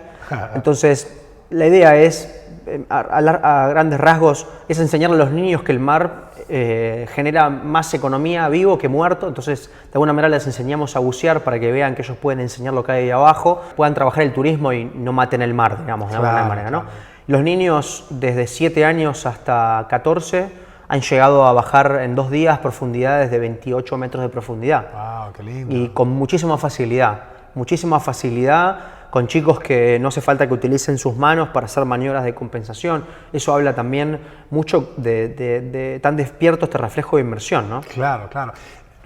Entonces, la idea es, a grandes rasgos, es enseñarle a los niños que el mar genera más economía vivo que muerto. Entonces, de alguna manera les enseñamos a bucear para que vean que ellos pueden enseñar lo que hay ahí abajo, puedan trabajar el turismo y no maten el mar, digamos, de alguna manera, ¿no? Los niños desde 7 años hasta 14 han llegado a bajar en 2 días profundidades de 28 metros de profundidad. ¡Wow, qué lindo! Y con muchísima facilidad, con chicos que no hace falta que utilicen sus manos para hacer maniobras de compensación. Eso habla también mucho de tan despierto este reflejo de inmersión, ¿no? Claro.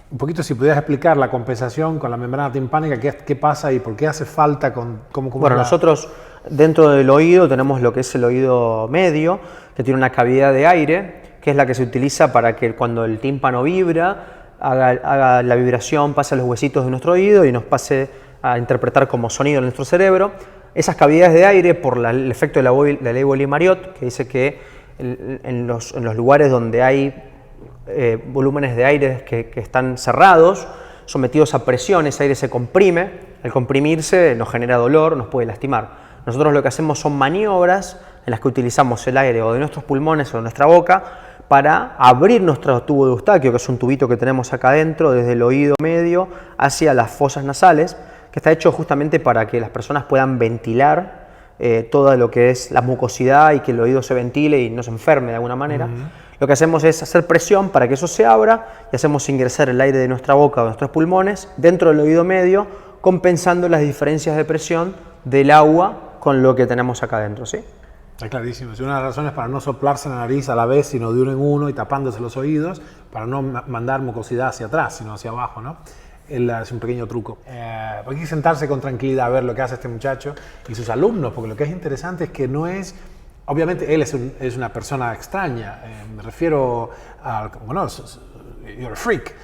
Un poquito si pudieras explicar la compensación con la membrana timpánica, qué pasa y por qué hace falta Bueno, nosotros dentro del oído tenemos lo que es el oído medio, que tiene una cavidad de aire, que es la que se utiliza para que cuando el tímpano vibra, haga la vibración, pase a los huesitos de nuestro oído y nos pase a interpretar como sonido en nuestro cerebro. Esas cavidades de aire, por el efecto de la ley Boyle-Marriott, que dice que en los lugares donde hay volúmenes de aire que están cerrados, sometidos a presión, ese aire se comprime. Al comprimirse nos genera dolor, nos puede lastimar. Nosotros lo que hacemos son maniobras en las que utilizamos el aire o de nuestros pulmones o de nuestra boca para abrir nuestro tubo de Eustaquio, que es un tubito que tenemos acá adentro, desde el oído medio hacia las fosas nasales, que está hecho justamente para que las personas puedan ventilar todo lo que es la mucosidad y que el oído se ventile y no se enferme de alguna manera. Lo que hacemos es hacer presión para que eso se abra y hacemos ingresar el aire de nuestra boca o de nuestros pulmones dentro del oído medio, compensando las diferencias de presión del agua con lo que tenemos acá adentro, ¿sí? Está clarísimo. Es una de las razones para no soplarse la nariz a la vez, sino de uno en uno y tapándose los oídos, para no mandar mucosidad hacia atrás, sino hacia abajo, ¿no? Es un pequeño truco. Hay que sentarse con tranquilidad a ver lo que hace este muchacho y sus alumnos, porque lo que es interesante es que no es... Obviamente él es una persona extraña, me refiero a... Bueno, you're a freak,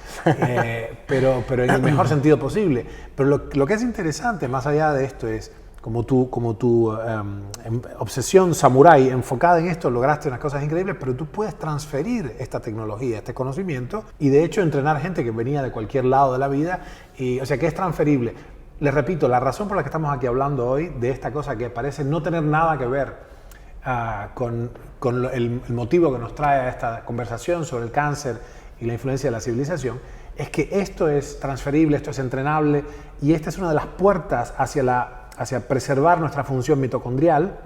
pero en el mejor sentido posible. Pero lo que es interesante, más allá de esto, es como tu obsesión samurái enfocada en esto, lograste unas cosas increíbles, pero tú puedes transferir esta tecnología, este conocimiento, y de hecho entrenar gente que venía de cualquier lado de la vida, o sea que es transferible. Les repito, la razón por la que estamos aquí hablando hoy de esta cosa que parece no tener nada que ver con el motivo que nos trae a esta conversación sobre el cáncer y la influencia de la civilización, es que esto es transferible, esto es entrenable, y esta es una de las puertas hacia preservar nuestra función mitocondrial,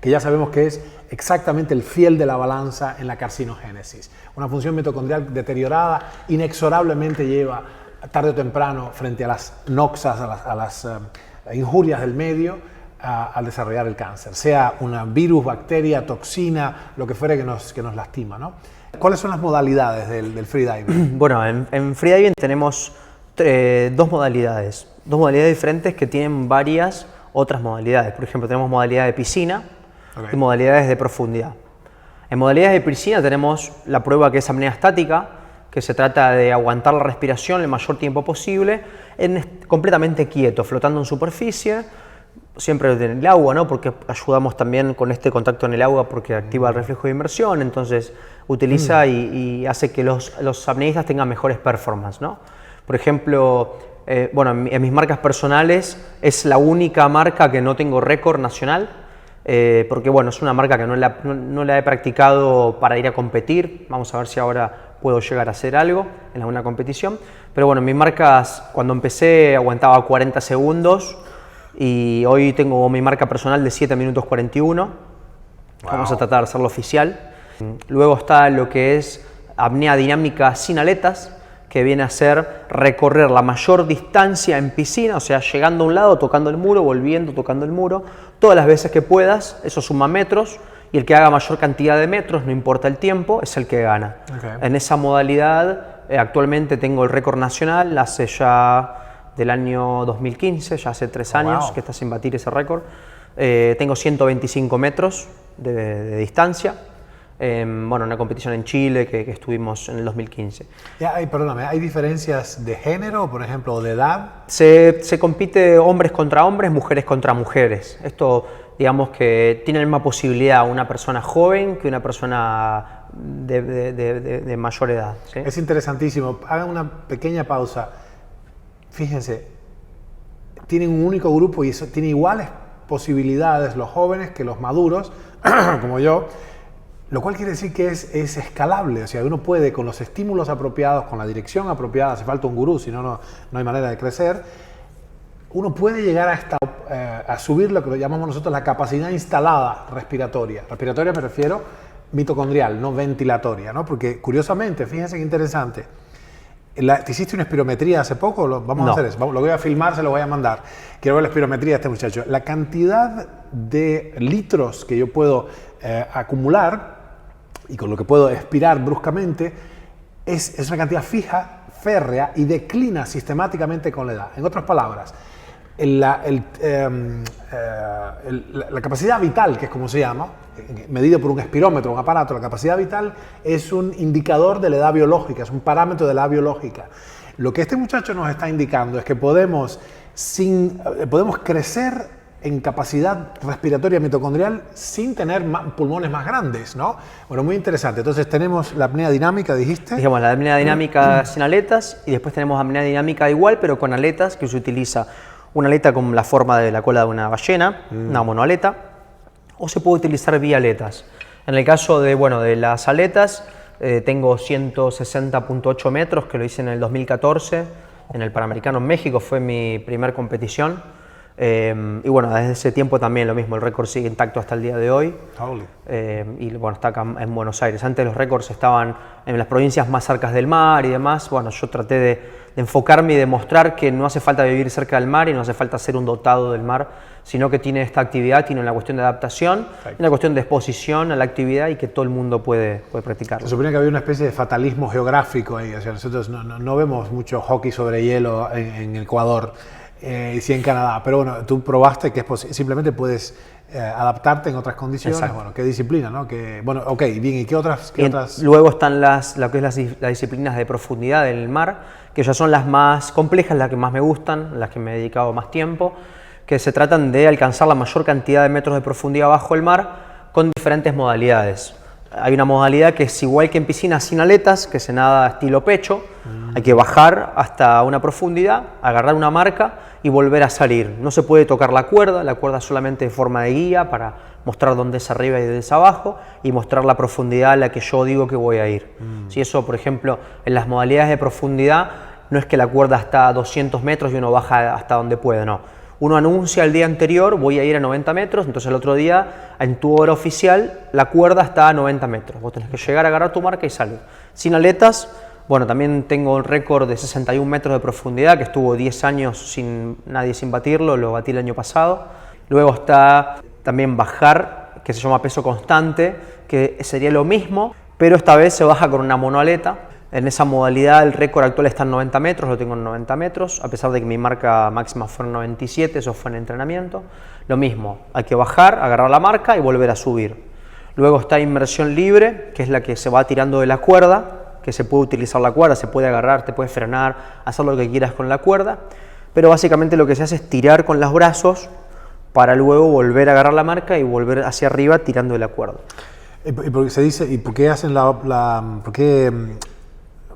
que ya sabemos que es exactamente el fiel de la balanza en la carcinogénesis. Una función mitocondrial deteriorada inexorablemente lleva tarde o temprano frente a las noxas, a las injurias del medio, al desarrollar el cáncer, sea una virus, bacteria, toxina, lo que fuera que nos lastima, ¿no? ¿Cuáles son las modalidades del freediving? Bueno, en freediving tenemos dos modalidades diferentes que tienen varias otras modalidades. Por ejemplo, tenemos modalidad de piscina y modalidades de profundidad. En modalidades de piscina tenemos la prueba que es apnea estática, que se trata de aguantar la respiración el mayor tiempo posible, completamente quieto, flotando en superficie, siempre en el agua, ¿no? Porque ayudamos también con este contacto en el agua porque activa el reflejo de inmersión, entonces utiliza y hace que los apneístas tengan mejores performance, ¿no? Por ejemplo, bueno, en mis marcas personales es la única marca que no tengo récord nacional, porque bueno, es una marca que no la he practicado para ir a competir. Vamos a ver si ahora puedo llegar a hacer algo en alguna competición. Pero bueno, mis marcas, cuando empecé aguantaba 40 segundos y hoy tengo mi marca personal de 7 minutos 41. Vamos a tratar de hacerlo oficial. Luego está lo que es apnea dinámica sin aletas, que viene a ser recorrer la mayor distancia en piscina, o sea, llegando a un lado, tocando el muro, volviendo, tocando el muro, todas las veces que puedas. Eso suma metros, y el que haga mayor cantidad de metros, no importa el tiempo, es el que gana. En esa modalidad, actualmente tengo el récord nacional, hace ya del año 2015, ya hace 3 años que está sin batir ese récord. Tengo 125 metros de distancia. Bueno, una competición en Chile que estuvimos en el 2015. Perdóname, ¿hay diferencias de género, por ejemplo, o de edad? Se compite hombres contra hombres, mujeres contra mujeres. Esto, digamos que tiene la misma posibilidad una persona joven que una persona de mayor edad, ¿sí? Es interesantísimo. Hagan una pequeña pausa. Fíjense, tienen un único grupo y eso tiene iguales posibilidades los jóvenes que los maduros, como yo. Lo cual quiere decir que es escalable, o sea, uno puede con los estímulos apropiados, con la dirección apropiada, hace falta un gurú, si no, no hay manera de crecer, uno puede llegar a subir lo que llamamos nosotros la capacidad instalada respiratoria. Respiratoria me refiero mitocondrial, no ventilatoria, ¿no? Porque curiosamente, fíjense qué interesante, ¿te hiciste una espirometría hace poco? Vamos a hacer eso, lo voy a filmar, se lo voy a mandar. Quiero ver la espirometría de este muchacho. La cantidad de litros que yo puedo acumular y con lo que puedo expirar bruscamente es una cantidad fija, férrea y declina sistemáticamente con la edad. En otras palabras, la capacidad vital, que es como se llama, medido por un espirómetro, un aparato, la capacidad vital es un indicador de la edad biológica, es un parámetro de la edad biológica. Lo que este muchacho nos está indicando es que podemos crecer en capacidad respiratoria mitocondrial sin tener pulmones más grandes, ¿no? Bueno, muy interesante. Entonces tenemos la apnea dinámica, dijiste. Dijimos la apnea dinámica sin aletas y después tenemos apnea dinámica igual, pero con aletas, que se utiliza una aleta con la forma de la cola de una ballena, una monoaleta, o se puede utilizar bialetas. En el caso de las aletas, tengo 160.8 metros, que lo hice en el 2014, en el Panamericano en México, fue mi primer competición. Y bueno, desde ese tiempo también lo mismo, el récord sigue intacto hasta el día de hoy. Y bueno, está acá en Buenos Aires. Antes los récords estaban en las provincias más cerca del mar y demás. Bueno, yo traté de enfocarme y demostrar que no hace falta vivir cerca del mar y no hace falta ser un dotado del mar, sino que tiene esta actividad, tiene una cuestión de adaptación, una cuestión de exposición a la actividad y que todo el mundo puede practicarlo. Se suponía que había una especie de fatalismo geográfico ahí, o sea, nosotros no vemos mucho hockey sobre hielo en Ecuador. Y sí en Canadá, pero bueno, tú probaste que simplemente puedes adaptarte en otras condiciones. Exacto. Bueno, qué disciplina, ¿no? Bueno, ok, bien, ¿y qué otras? Luego están las disciplinas de profundidad del mar, que ya son las más complejas, las que más me gustan, las que me he dedicado más tiempo, que se tratan de alcanzar la mayor cantidad de metros de profundidad bajo el mar con diferentes modalidades. Hay una modalidad que es igual que en piscina sin aletas, que se nada estilo pecho. Hay que bajar hasta una profundidad, agarrar una marca y volver a salir. No se puede tocar la cuerda solamente de forma de guía para mostrar dónde es arriba y dónde es abajo y mostrar la profundidad a la que yo digo que voy a ir. Si eso, por ejemplo, en las modalidades de profundidad, no es que la cuerda está a 200 metros y uno baja hasta donde puede, no. Uno anuncia el día anterior, voy a ir a 90 metros, entonces el otro día, en tu hora oficial, la cuerda está a 90 metros. Vos tenés que llegar a agarrar tu marca y salir. Sin aletas, bueno, también tengo el récord de 61 metros de profundidad, que estuvo 10 años nadie sin batirlo, lo batí el año pasado. Luego está también bajar, que se llama peso constante, que sería lo mismo, pero esta vez se baja con una monoaleta. En esa modalidad el récord actual está en 90 metros, lo tengo en 90 metros, a pesar de que mi marca máxima fue en 97, eso fue en entrenamiento. Lo mismo, hay que bajar, agarrar la marca y volver a subir. Luego está inmersión libre, que es la que se va tirando de la cuerda, que se puede utilizar la cuerda, se puede agarrar, te puedes frenar, hacer lo que quieras con la cuerda, pero básicamente lo que se hace es tirar con los brazos para luego volver a agarrar la marca y volver hacia arriba tirando de la cuerda. ¿Y por qué se dice, y por qué hacen por qué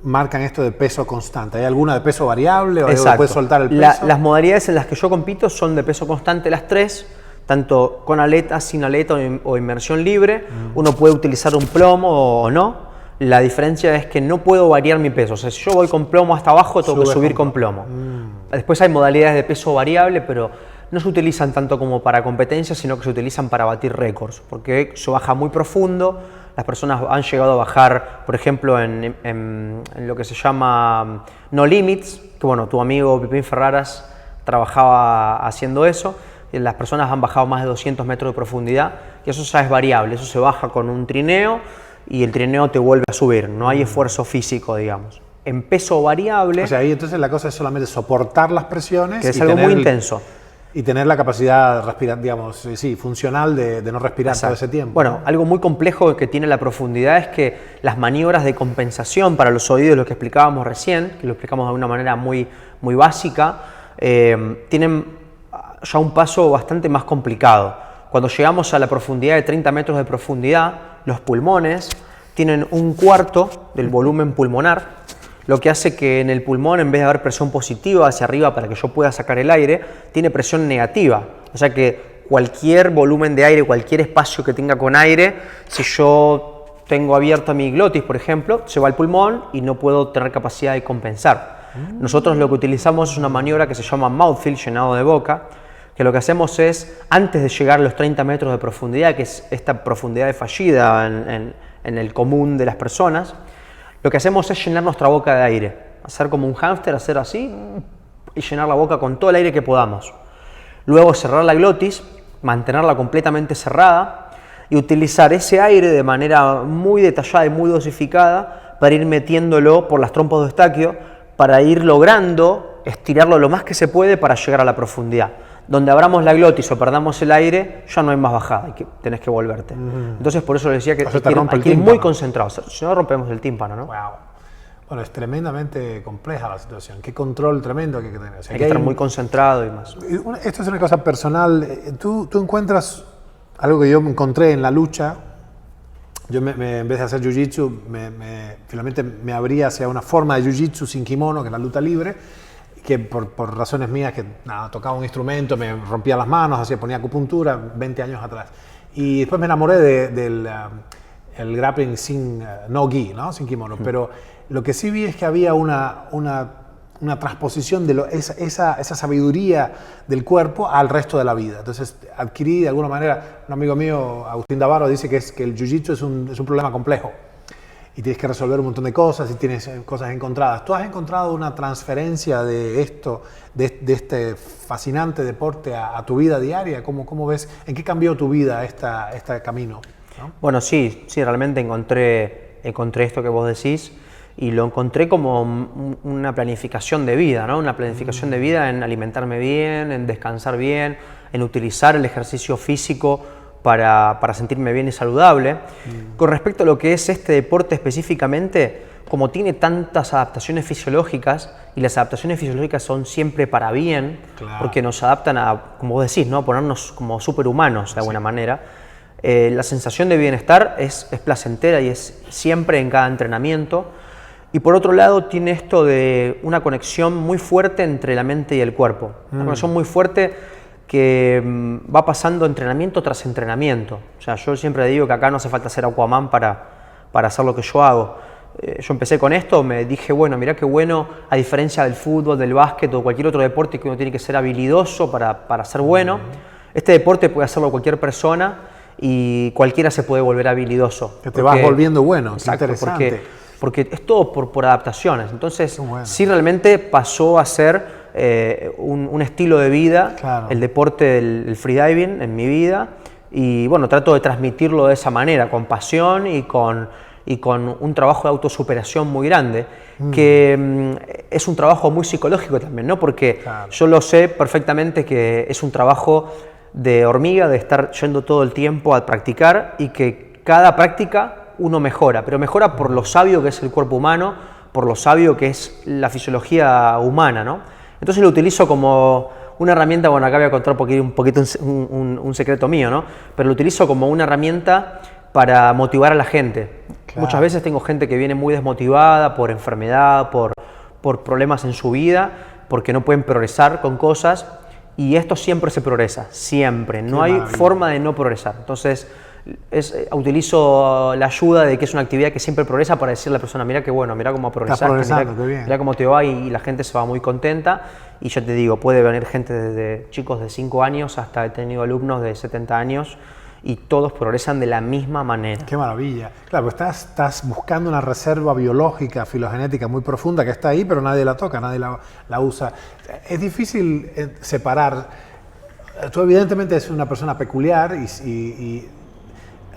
marcan esto de peso constante? ¿Hay alguna de peso variable o puedes soltar el peso? Las modalidades en las que yo compito son de peso constante las tres, tanto con aleta, sin aleta o inmersión libre. Uno puede utilizar un plomo o no. La diferencia es que no puedo variar mi peso. O sea, si yo voy con plomo hasta abajo, tengo que subir con plomo. Después hay modalidades de peso variable, pero no se utilizan tanto como para competencias, sino que se utilizan para batir récords, porque se baja muy profundo. Las personas han llegado a bajar, por ejemplo, en lo que se llama No Limits, que bueno, tu amigo Pipín Ferraras trabajaba haciendo eso. Las personas han bajado más de 200 metros de profundidad y eso ya es variable, eso se baja con un trineo y el trineo te vuelve a subir, no hay esfuerzo físico, digamos. En peso variable... O sea, ahí entonces la cosa es solamente soportar las presiones. Que es algo muy intenso. Y tener la capacidad respirar, digamos, sí, funcional de no respirar todo ese tiempo. Bueno, algo muy complejo que tiene la profundidad es que las maniobras de compensación para los oídos, lo que explicábamos recién, que lo explicamos de una manera muy básica, tienen ya un paso bastante más complicado. Cuando llegamos a la profundidad de 30 metros de profundidad, los pulmones tienen un cuarto del volumen pulmonar, lo que hace que en el pulmón, en vez de haber presión positiva hacia arriba para que yo pueda sacar el aire, tiene presión negativa. O sea que cualquier volumen de aire, cualquier espacio que tenga con aire, si yo tengo abierta mi glotis, por ejemplo, se va al pulmón y no puedo tener capacidad de compensar. Nosotros lo que utilizamos es una maniobra que se llama mouthfeel, llenado de boca, que lo que hacemos es, antes de llegar a los 30 metros de profundidad, que es esta profundidad de fallida en el común de las personas, lo que hacemos es llenar nuestra boca de aire, hacer como un hámster, hacer así y llenar la boca con todo el aire que podamos. Luego cerrar la glotis, mantenerla completamente cerrada y utilizar ese aire de manera muy detallada y muy dosificada para ir metiéndolo por las trompas de Eustaquio, para ir logrando estirarlo lo más que se puede para llegar a la profundidad. Donde abramos la glotis o perdamos el aire, ya no hay más bajada, tenés que volverte. Entonces, por eso les decía que hay que ir muy concentrados, si no rompemos el tímpano, ¿no? Wow. Bueno, es tremendamente compleja la situación. Qué control tremendo que hay que tener. O sea, hay que estar muy concentrado y más. Esto es una cosa personal. Tú encuentras algo que yo me encontré en la lucha. Yo en vez de hacer jiu-jitsu, finalmente me abría hacia una forma de jiu-jitsu sin kimono, que es la lucha libre, que por razones mías, que nada, tocaba un instrumento, me rompía las manos, ponía acupuntura 20 años atrás. Y después me enamoré del el grappling sin no gi, ¿no? Sin kimono. Pero lo que sí vi es que había una transposición de esa sabiduría del cuerpo al resto de la vida. Entonces adquirí de alguna manera, un amigo mío, Agustín Davaro, dice que el jiu-jitsu es un problema complejo. Y tienes que resolver un montón de cosas y tienes cosas encontradas. ¿Tú has encontrado una transferencia de esto, de este fascinante deporte a tu vida diaria? ¿Cómo ves? ¿En qué cambió tu vida este camino? ¿No? Bueno, sí, realmente encontré esto que vos decís y lo encontré como una planificación de vida, ¿no? Una planificación de vida en alimentarme bien, en descansar bien, en utilizar el ejercicio físico para sentirme bien y saludable. Con respecto a lo que es este deporte específicamente, como tiene tantas adaptaciones fisiológicas, y las adaptaciones fisiológicas son siempre para bien, claro, porque nos adaptan a, como vos decís, ¿no? Ponernos como superhumanos de alguna manera, la sensación de bienestar es placentera y es siempre en cada entrenamiento. Y por otro lado tiene esto de una conexión muy fuerte entre la mente y el cuerpo, una conexión muy fuerte que va pasando entrenamiento tras entrenamiento. O sea, yo siempre digo que acá no hace falta ser Aquaman para hacer lo que yo hago. Yo empecé con esto, me dije, bueno, mirá qué bueno, a diferencia del fútbol, del básquet o cualquier otro deporte que uno tiene que ser habilidoso para ser bueno, este deporte puede hacerlo cualquier persona y cualquiera se puede volver habilidoso. Que te vas volviendo bueno, exacto, interesante. Porque es todo por adaptaciones. Entonces, sí realmente pasó a ser un estilo de vida, claro, el deporte del freediving en mi vida, y bueno, trato de transmitirlo de esa manera, con pasión y con y con un trabajo de autosuperación muy grande, que es un trabajo muy psicológico también, ¿no? Porque Claro. yo lo sé perfectamente que es un trabajo de hormiga, de estar yendo todo el tiempo a practicar y que cada práctica uno mejora, pero mejora por lo sabio que es el cuerpo humano, por lo sabio que es la fisiología humana, ¿no? Entonces lo utilizo como una herramienta, bueno, acá voy a contar un poquito un secreto mío, ¿no? Pero lo utilizo como una herramienta para motivar a la gente. Claro. Muchas veces tengo gente que viene muy desmotivada por enfermedad, por problemas en su vida, porque no pueden progresar con cosas, y esto siempre se progresa, siempre. No hay maravilla. forma de no progresar. Entonces, utilizo la ayuda de que es una actividad que siempre progresa para decirle a la persona, mira qué bueno, mira cómo progresaste, progresando, qué bien. mira cómo te va, y la gente se va muy contenta. Y yo te digo, puede venir gente desde chicos de 5 años hasta he tenido alumnos de 70 años y todos progresan de la misma manera. Qué maravilla. Claro, pues estás buscando una reserva biológica, filogenética muy profunda que está ahí, pero nadie la toca, nadie la usa. Es difícil separar. Tú evidentemente eres una persona peculiar y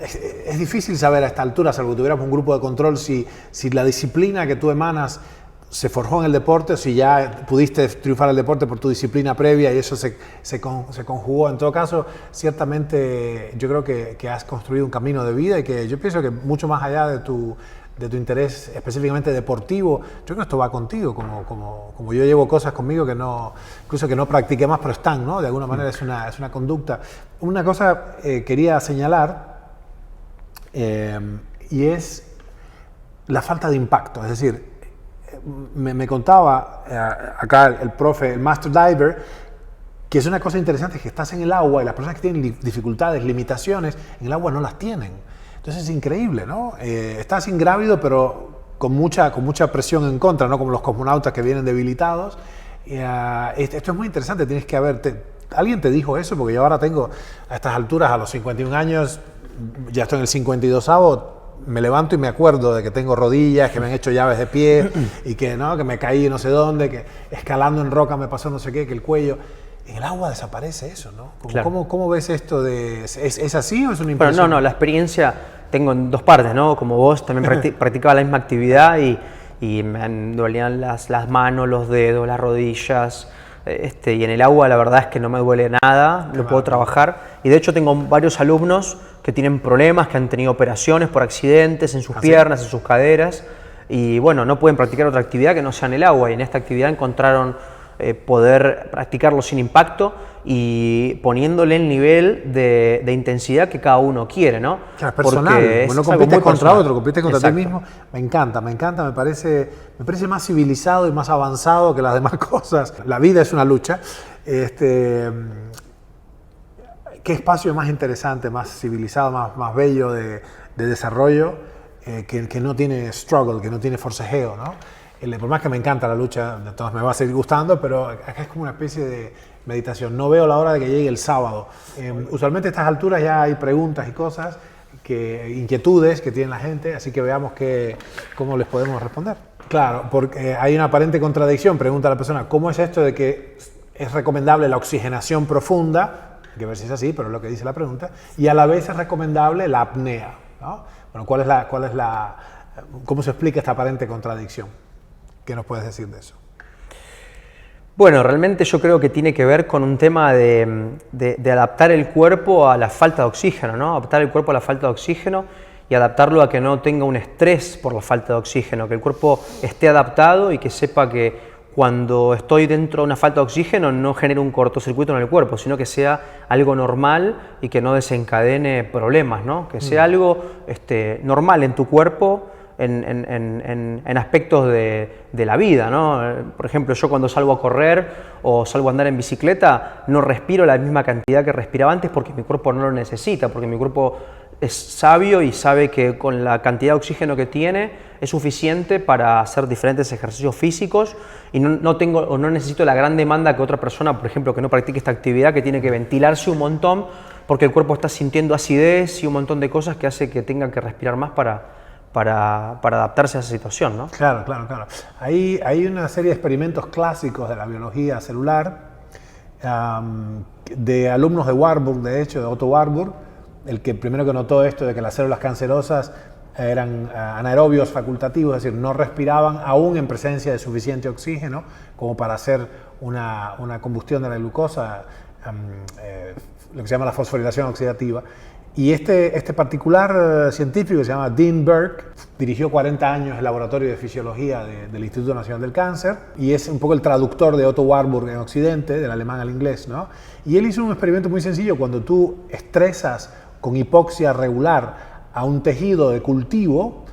es difícil saber a esta altura, salvo que tuviéramos un grupo de control, si la disciplina que tú emanas se forjó en el deporte, o si ya pudiste triunfar en el deporte por tu disciplina previa y eso se conjugó. En todo caso, ciertamente yo creo que has construido un camino de vida y que yo pienso que mucho más allá de tu interés específicamente deportivo, yo creo que esto va contigo, como yo llevo cosas conmigo que no, incluso que no practiqué más, pero están, ¿no? De alguna manera es una conducta. Una cosa quería señalar, y es la falta de impacto. Es decir, me contaba acá el profe, el master diver, que es una cosa interesante, es que estás en el agua y las personas que tienen dificultades, limitaciones, en el agua no las tienen. Entonces es increíble, ¿no? Estás ingrávido, pero con mucha presión en contra, ¿no? Como los cosmonautas que vienen debilitados. Esto es muy interesante, tienes que ¿alguien te dijo eso? Porque yo ahora tengo, a estas alturas, a los 51 años, ya estoy en el 52º, me levanto y me acuerdo de que tengo rodillas, que me han hecho llaves de pie y que me caí no sé dónde, que escalando en roca me pasó no sé qué, que el cuello. En el agua desaparece eso, ¿no? Claro. ¿Cómo ves esto de... ¿Es así o es una Pero impresión? no, la experiencia tengo en dos partes, ¿no? Como vos también practicaba la misma actividad y me dolían las manos, los dedos, las rodillas. Y en el agua la verdad es que no me duele nada, lo puedo trabajar. Y de hecho tengo varios alumnos que tienen problemas, que han tenido operaciones por accidentes en sus piernas, en sus caderas. Y bueno, no pueden practicar otra actividad que no sea en el agua. Y en esta actividad encontraron poder practicarlo sin impacto y poniéndole el nivel de intensidad que cada uno quiere, ¿no? Claro, es personal, no compites contra otro, compites contra ti mismo. Me encanta, me parece más civilizado y más avanzado que las demás cosas. La vida es una lucha. ¿Qué espacio más interesante, más civilizado, más bello de desarrollo que no tiene struggle, que no tiene forcejeo, ¿no? Por más que me encanta la lucha, de todas me va a seguir gustando, pero acá es como una especie de meditación. No veo la hora de que llegue el sábado. Usualmente a estas alturas ya hay preguntas y cosas, inquietudes que tiene la gente, así que veamos cómo les podemos responder. Claro, porque hay una aparente contradicción. Pregunta a la persona, ¿cómo es esto de que es recomendable la oxigenación profunda? Hay que ver si es así, pero es lo que dice la pregunta. Y a la vez es recomendable la apnea, ¿no? Bueno, ¿cómo se explica esta aparente contradicción? ¿Qué nos puedes decir de eso? Bueno, realmente yo creo que tiene que ver con un tema de adaptar el cuerpo a la falta de oxígeno, ¿no? Adaptar el cuerpo a la falta de oxígeno y adaptarlo a que no tenga un estrés por la falta de oxígeno, que el cuerpo esté adaptado y que sepa que cuando estoy dentro de una falta de oxígeno no genere un cortocircuito en el cuerpo, sino que sea algo normal y que no desencadene problemas, ¿no? Que sea algo normal en tu cuerpo, en aspectos de la vida, ¿no? Por ejemplo, yo cuando salgo a correr o salgo a andar en bicicleta no respiro la misma cantidad que respiraba antes porque mi cuerpo no lo necesita, porque mi cuerpo es sabio y sabe que con la cantidad de oxígeno que tiene es suficiente para hacer diferentes ejercicios físicos y no necesito la gran demanda que otra persona, por ejemplo, que no practique esta actividad, que tiene que ventilarse un montón porque el cuerpo está sintiendo acidez y un montón de cosas que hace que tenga que respirar más para adaptarse a esa situación, ¿no? Claro. Hay una serie de experimentos clásicos de la biología celular, de alumnos de Warburg, de hecho, de Otto Warburg, el primero que notó esto de que las células cancerosas eran anaerobios facultativos, es decir, no respiraban aún en presencia de suficiente oxígeno como para hacer una combustión de la glucosa, lo que se llama la fosforilación oxidativa. Y este particular científico, que se llama Dean Burke, dirigió 40 años el laboratorio de fisiología del Instituto Nacional del Cáncer y es un poco el traductor de Otto Warburg en Occidente, del alemán al inglés, ¿no? Y él hizo un experimento muy sencillo. Cuando tú estresas con hipoxia regular a un tejido de cultivo,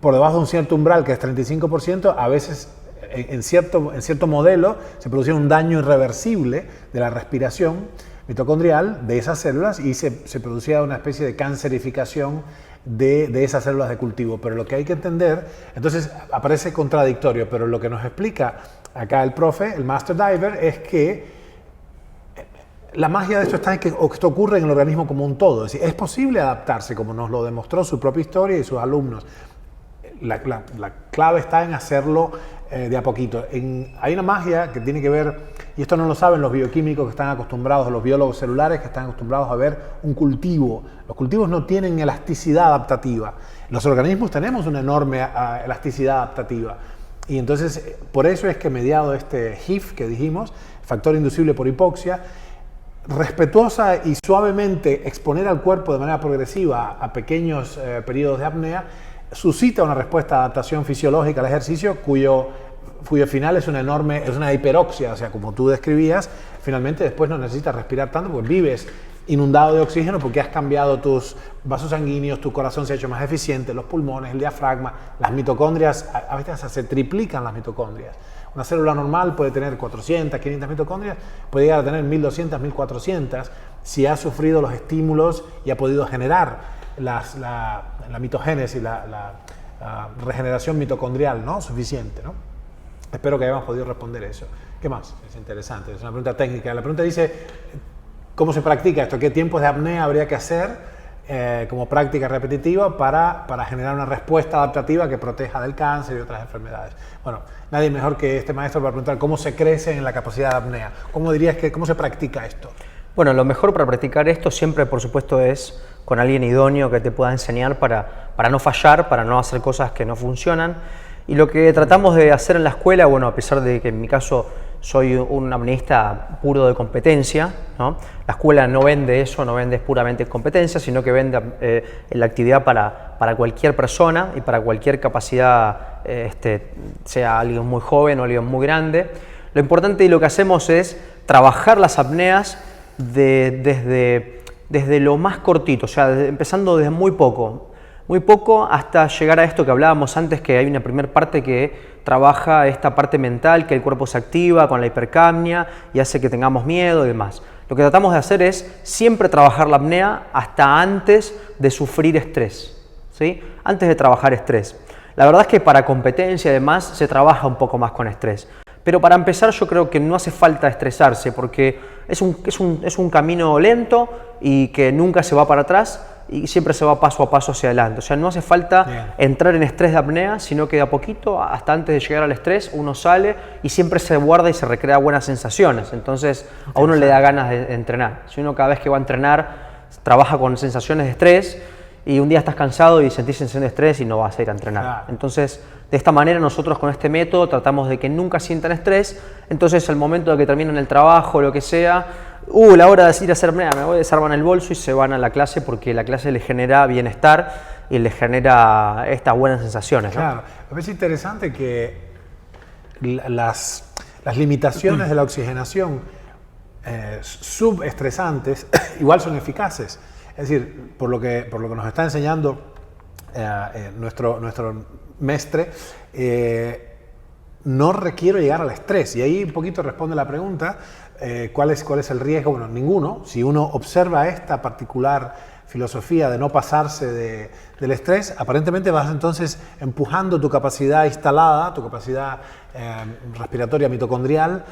por debajo de un cierto umbral, que es 35%, a veces en cierto modelo se producía un daño irreversible de la respiración mitocondrial de esas células y se producía una especie de cancerificación de esas células de cultivo. Pero lo que hay que entender, entonces aparece contradictorio, pero lo que nos explica acá el profe, el Master Diver, es que la magia de esto está en que esto ocurre en el organismo como un todo. Es decir, es posible adaptarse, como nos lo demostró su propia historia y sus alumnos. La clave está en hacerlo de a poquito. Hay una magia que tiene que ver, y esto no lo saben los bioquímicos que están acostumbrados, los biólogos celulares que están acostumbrados a ver un cultivo. Los cultivos no tienen elasticidad adaptativa. Los organismos tenemos una enorme elasticidad adaptativa. Y entonces, por eso es que mediado este HIF que dijimos, factor inducible por hipoxia, respetuosa y suavemente exponer al cuerpo de manera progresiva a pequeños periodos de apnea, suscita una respuesta de adaptación fisiológica al ejercicio cuyo final es una hiperoxia, o sea, como tú describías, finalmente después no necesitas respirar tanto porque vives inundado de oxígeno porque has cambiado tus vasos sanguíneos, tu corazón se ha hecho más eficiente, los pulmones, el diafragma, las mitocondrias, a veces se triplican las mitocondrias. Una célula normal puede tener 400, 500 mitocondrias, puede llegar a tener 1200, 1400 si ha sufrido los estímulos y ha podido generar la mitogénesis, la regeneración mitocondrial, ¿no? Suficiente, ¿no? Espero que hayamos podido responder eso. ¿Qué más? Es interesante, es una pregunta técnica. La pregunta dice, ¿cómo se practica esto? ¿Qué tiempos de apnea habría que hacer como práctica repetitiva para generar una respuesta adaptativa que proteja del cáncer y otras enfermedades? Bueno, nadie mejor que este maestro para preguntar cómo se crece en la capacidad de apnea. ¿Cómo dirías cómo se practica esto? Bueno, lo mejor para practicar esto siempre, por supuesto, es con alguien idóneo que te pueda enseñar para no fallar, para no hacer cosas que no funcionan. Y lo que tratamos de hacer en la escuela, bueno, a pesar de que en mi caso soy un apneísta puro de competencia, ¿no? La escuela no vende eso, no vende puramente competencia, sino que vende la actividad para cualquier persona y para cualquier capacidad, sea alguien muy joven o alguien muy grande. Lo importante y lo que hacemos es trabajar las apneas desde lo más cortito, o sea, empezando desde muy poco hasta llegar a esto que hablábamos antes, que hay una primera parte que trabaja esta parte mental, que el cuerpo se activa con la hipercapnia y hace que tengamos miedo y demás. Lo que tratamos de hacer es siempre trabajar la apnea hasta antes de sufrir estrés, ¿sí? Antes de trabajar estrés. La verdad es que para competencia y demás se trabaja un poco más con estrés. Pero para empezar yo creo que no hace falta estresarse porque es un camino lento y que nunca se va para atrás y siempre se va paso a paso hacia adelante. O sea, no hace falta entrar en estrés de apnea, sino que de a poquito, hasta antes de llegar al estrés, uno sale y siempre se guarda y se recrea buenas sensaciones. Entonces a uno le da ganas de entrenar. Si uno cada vez que va a entrenar trabaja con sensaciones de estrés y un día estás cansado y sentís sensación de estrés y no vas a ir a entrenar. Claro. Entonces, de esta manera nosotros con este método tratamos de que nunca sientan estrés. Entonces, al momento de que terminan el trabajo o lo que sea, la hora de ir a hacer apnea, me voy, desarman el bolso y se van a la clase porque la clase les genera bienestar y les genera estas buenas sensaciones, ¿no? Claro, me parece interesante que las limitaciones de la oxigenación subestresantes igual son eficaces. Es decir, por lo que nos está enseñando nuestro mestre, no requiero llegar al estrés. Y ahí un poquito responde la pregunta, ¿cuál es el riesgo? Bueno, ninguno. Si uno observa esta particular filosofía de no pasarse del estrés, aparentemente vas entonces empujando tu capacidad instalada, tu capacidad respiratoria mitocondrial,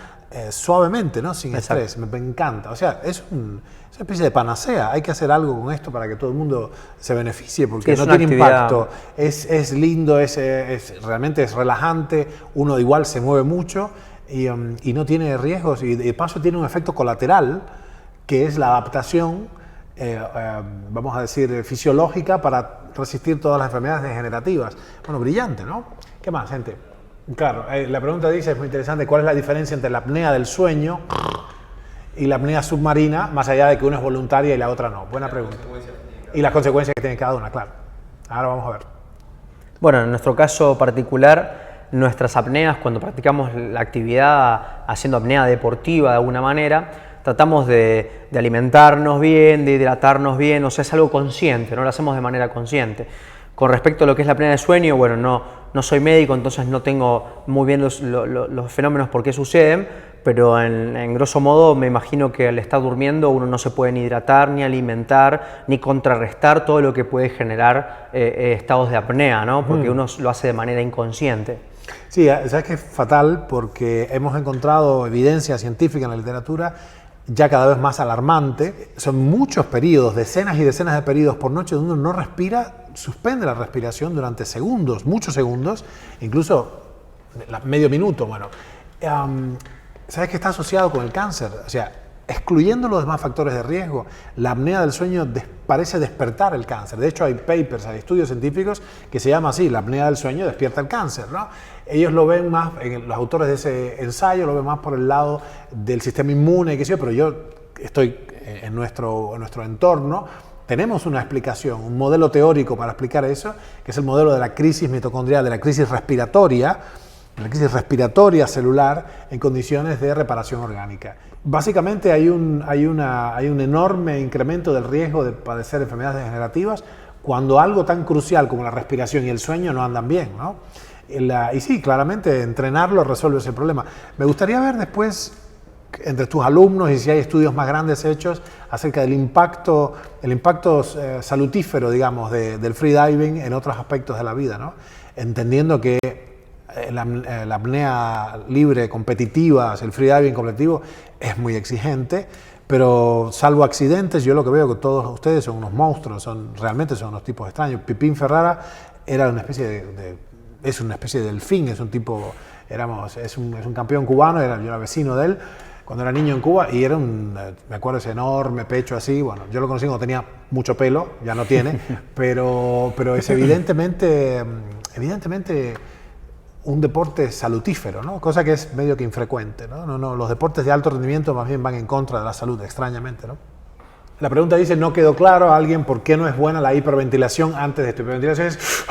suavemente, ¿no? Sin estrés. Me encanta. O sea, es una especie de panacea. Hay que hacer algo con esto para que todo el mundo se beneficie, porque no tiene impacto. Es lindo, realmente es relajante, uno igual se mueve mucho y no tiene riesgos. Y de paso tiene un efecto colateral, que es la adaptación, vamos a decir, fisiológica para resistir todas las enfermedades degenerativas. Bueno, brillante, ¿no? ¿Qué más, gente? Claro, la pregunta dice, es muy interesante, ¿cuál es la diferencia entre la apnea del sueño y la apnea submarina, más allá de que una es voluntaria y la otra no? Buena pregunta. Y las consecuencias que tiene cada una, claro. Ahora vamos a ver. Bueno, en nuestro caso particular, nuestras apneas, cuando practicamos la actividad haciendo apnea deportiva de alguna manera, tratamos de alimentarnos bien, de hidratarnos bien, o sea, es algo consciente, no lo hacemos de manera consciente. Con respecto a lo que es la apnea de sueño, bueno, no soy médico, entonces no tengo muy bien los fenómenos por qué suceden, pero en grosso modo me imagino que al estar durmiendo uno no se puede ni hidratar, ni alimentar, ni contrarrestar todo lo que puede generar estados de apnea, ¿no? Porque uno lo hace de manera inconsciente. Sí, sabes que es fatal porque hemos encontrado evidencia científica en la literatura ya cada vez más alarmante. Son muchos periodos, decenas y decenas de periodos por noche donde uno no respira, suspende la respiración durante segundos, muchos segundos, incluso medio minuto. Bueno, sabes que está asociado con el cáncer, o sea, excluyendo los demás factores de riesgo, la apnea del sueño parece despertar el cáncer. De hecho, hay papers, hay estudios científicos que se llama así, la apnea del sueño despierta el cáncer, ¿no? Ellos lo ven más, los autores de ese ensayo lo ven más por el lado del sistema inmune, qué sé yo, pero yo estoy en nuestro entorno, tenemos una explicación, un modelo teórico para explicar eso, que es el modelo de la crisis mitocondrial, de la crisis respiratoria celular en condiciones de reparación orgánica. Básicamente hay un enorme incremento del riesgo de padecer enfermedades degenerativas cuando algo tan crucial como la respiración y el sueño no andan bien, ¿no? Y sí, claramente entrenarlo resuelve ese problema. Me gustaría ver después entre tus alumnos y si hay estudios más grandes hechos acerca del impacto salutífero, digamos, del freediving en otros aspectos de la vida, ¿no? Entendiendo que la apnea libre competitiva, el freediving competitivo es muy exigente, pero salvo accidentes, yo lo que veo que todos ustedes son unos monstruos, realmente son unos tipos extraños. Pipín Ferrara era una especie es una especie de delfín, es un tipo, es un campeón cubano, yo era vecino de él cuando era niño en Cuba y era me acuerdo ese enorme pecho así, bueno, yo lo conocí cuando tenía mucho pelo, ya no tiene, pero es evidentemente un deporte salutífero, ¿no? Cosa que es medio que infrecuente, ¿no? Los deportes de alto rendimiento más bien van en contra de la salud, extrañamente, ¿no? La pregunta dice, no quedó claro a alguien por qué no es buena la hiperventilación antes de esto. Hiperventilación es...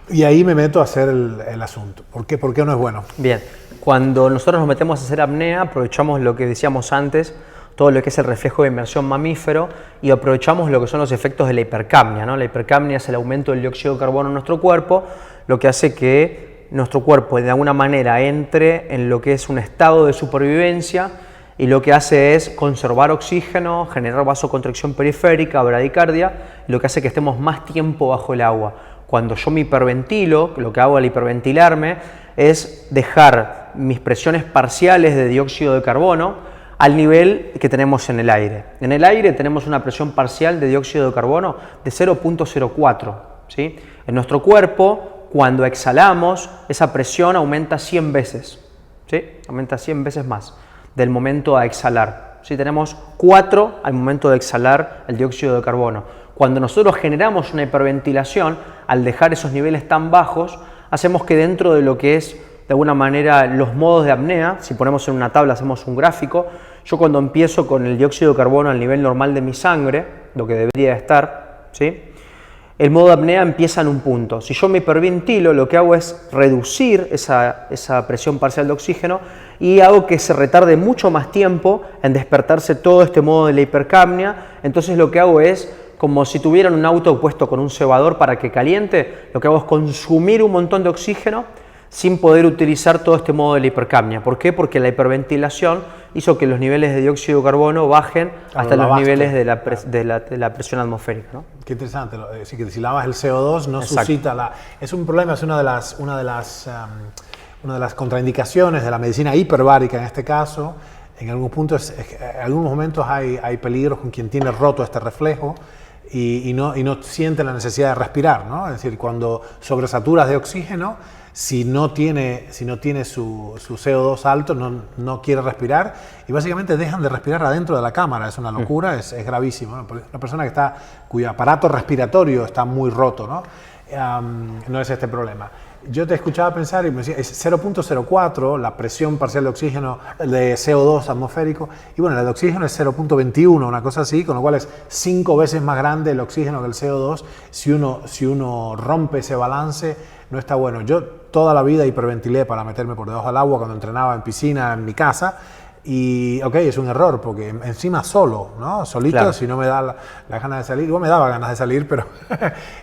Y ahí me meto a hacer el asunto. ¿Por qué no es bueno? Bien, cuando nosotros nos metemos a hacer apnea, aprovechamos lo que decíamos antes, todo lo que es el reflejo de inmersión mamífero y aprovechamos lo que son los efectos de la hipercapnia, ¿no? La hipercapnia es el aumento del dióxido de carbono en nuestro cuerpo, lo que hace que nuestro cuerpo de alguna manera entre en lo que es un estado de supervivencia y lo que hace es conservar oxígeno, generar vasoconstricción periférica, bradicardia, y lo que hace que estemos más tiempo bajo el agua. Cuando yo me hiperventilo, lo que hago al hiperventilarme es dejar mis presiones parciales de dióxido de carbono al nivel que tenemos en el aire. En el aire tenemos una presión parcial de dióxido de carbono de 0.04, ¿sí? En nuestro cuerpo, cuando exhalamos, esa presión aumenta 100 veces, ¿sí? Aumenta 100 veces más del momento a exhalar, ¿sí? Tenemos 4 al momento de exhalar el dióxido de carbono. Cuando nosotros generamos una hiperventilación, al dejar esos niveles tan bajos, hacemos que dentro de lo que es, de alguna manera, los modos de apnea, si ponemos en una tabla, hacemos un gráfico, yo cuando empiezo con el dióxido de carbono al nivel normal de mi sangre, lo que debería estar, ¿sí? El modo de apnea empieza en un punto. Si yo me hiperventilo, lo que hago es reducir esa presión parcial de oxígeno y hago que se retarde mucho más tiempo en despertarse todo este modo de la hipercapnia. Entonces lo que hago es, como si tuvieran un auto puesto con un cebador para que caliente, lo que hago es consumir un montón de oxígeno sin poder utilizar todo este modo de la hipercapnia. ¿Por qué? Porque la hiperventilación hizo que los niveles de dióxido de carbono bajen hasta los niveles de la presión atmosférica, ¿no? Qué interesante. Sí, que si lavas el CO2 no suscita Es un problema, es una de las contraindicaciones de la medicina hiperbárica en este caso. En algunos puntos, en algunos momentos hay peligros con quien tiene roto este reflejo. y no sienten la necesidad de respirar, ¿no? Es decir, cuando sobresaturas de oxígeno, si no tiene su CO2 alto, no quiere respirar y básicamente dejan de respirar adentro de la cámara. Es una locura, es gravísimo, ¿no? Una persona cuyo aparato respiratorio está muy roto, ¿no? No es este problema. Yo te escuchaba pensar y me decía, es 0.04 la presión parcial de oxígeno, de CO2 atmosférico, y bueno, la de oxígeno es 0.21, una cosa así, con lo cual es 5 veces más grande el oxígeno que el CO2. Si uno rompe ese balance, no está bueno. Yo toda la vida hiperventilé para meterme por debajo del agua cuando entrenaba en piscina en mi casa. Y ok, es un error, porque encima solo, ¿no? Solito, claro. Si no me da la ganas de salir, igual me daba ganas de salir, pero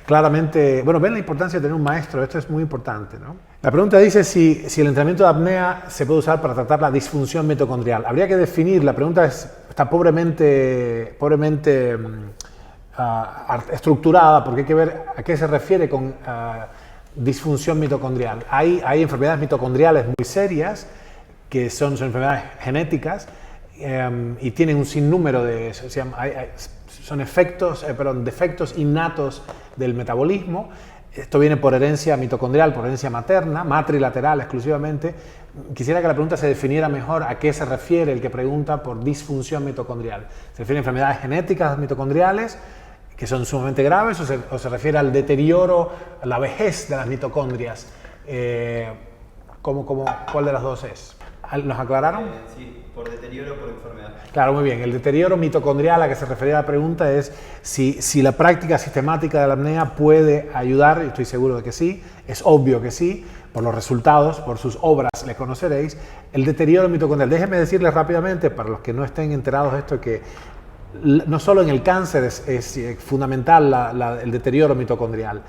claramente, bueno, ven la importancia de tener un maestro, esto es muy importante, ¿no? La pregunta dice si el entrenamiento de apnea se puede usar para tratar la disfunción mitocondrial. Habría que definir, la pregunta está pobremente estructurada, porque hay que ver a qué se refiere con disfunción mitocondrial. Hay enfermedades mitocondriales muy serias, que son enfermedades genéticas y tienen un sinnúmero de... son defectos innatos del metabolismo. Esto viene por herencia mitocondrial, por herencia materna, matrilateral exclusivamente. Quisiera que la pregunta se definiera mejor a qué se refiere el que pregunta por disfunción mitocondrial. ¿Se refiere a enfermedades genéticas mitocondriales que son sumamente graves o se refiere al deterioro, a la vejez de las mitocondrias? ¿Cuál de las dos es? ¿Nos aclararon? Sí, por deterioro o por enfermedad. Claro, muy bien. El deterioro mitocondrial a que se refería la pregunta es si la práctica sistemática de la apnea puede ayudar, y estoy seguro de que sí, es obvio que sí, por los resultados, por sus obras le conoceréis, el deterioro mitocondrial. Déjenme decirles rápidamente, para los que no estén enterados de esto, que no solo en el cáncer es fundamental el deterioro mitocondrial,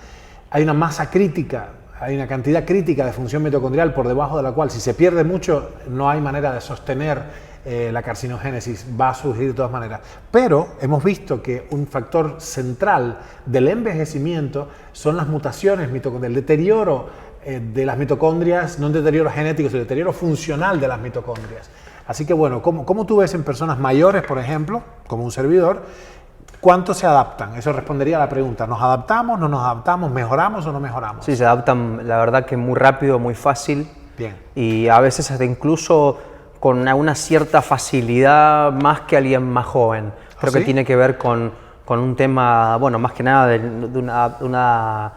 hay una masa crítica, hay una cantidad crítica de función mitocondrial por debajo de la cual, si se pierde mucho, no hay manera de sostener la carcinogénesis, va a surgir de todas maneras. Pero hemos visto que un factor central del envejecimiento son las mutaciones mitocondriales, el deterioro de las mitocondrias, no un deterioro genético, sino el deterioro funcional de las mitocondrias. Así que bueno, ¿cómo tú ves en personas mayores, por ejemplo, como un servidor, cuánto se adaptan? Eso respondería a la pregunta. ¿Nos adaptamos, no nos adaptamos, mejoramos o no mejoramos? Sí, se adaptan, la verdad que muy rápido, muy fácil. Bien. Y a veces hasta incluso con una cierta facilidad más que alguien más joven. Creo que tiene que ver con un tema, bueno, más que nada de una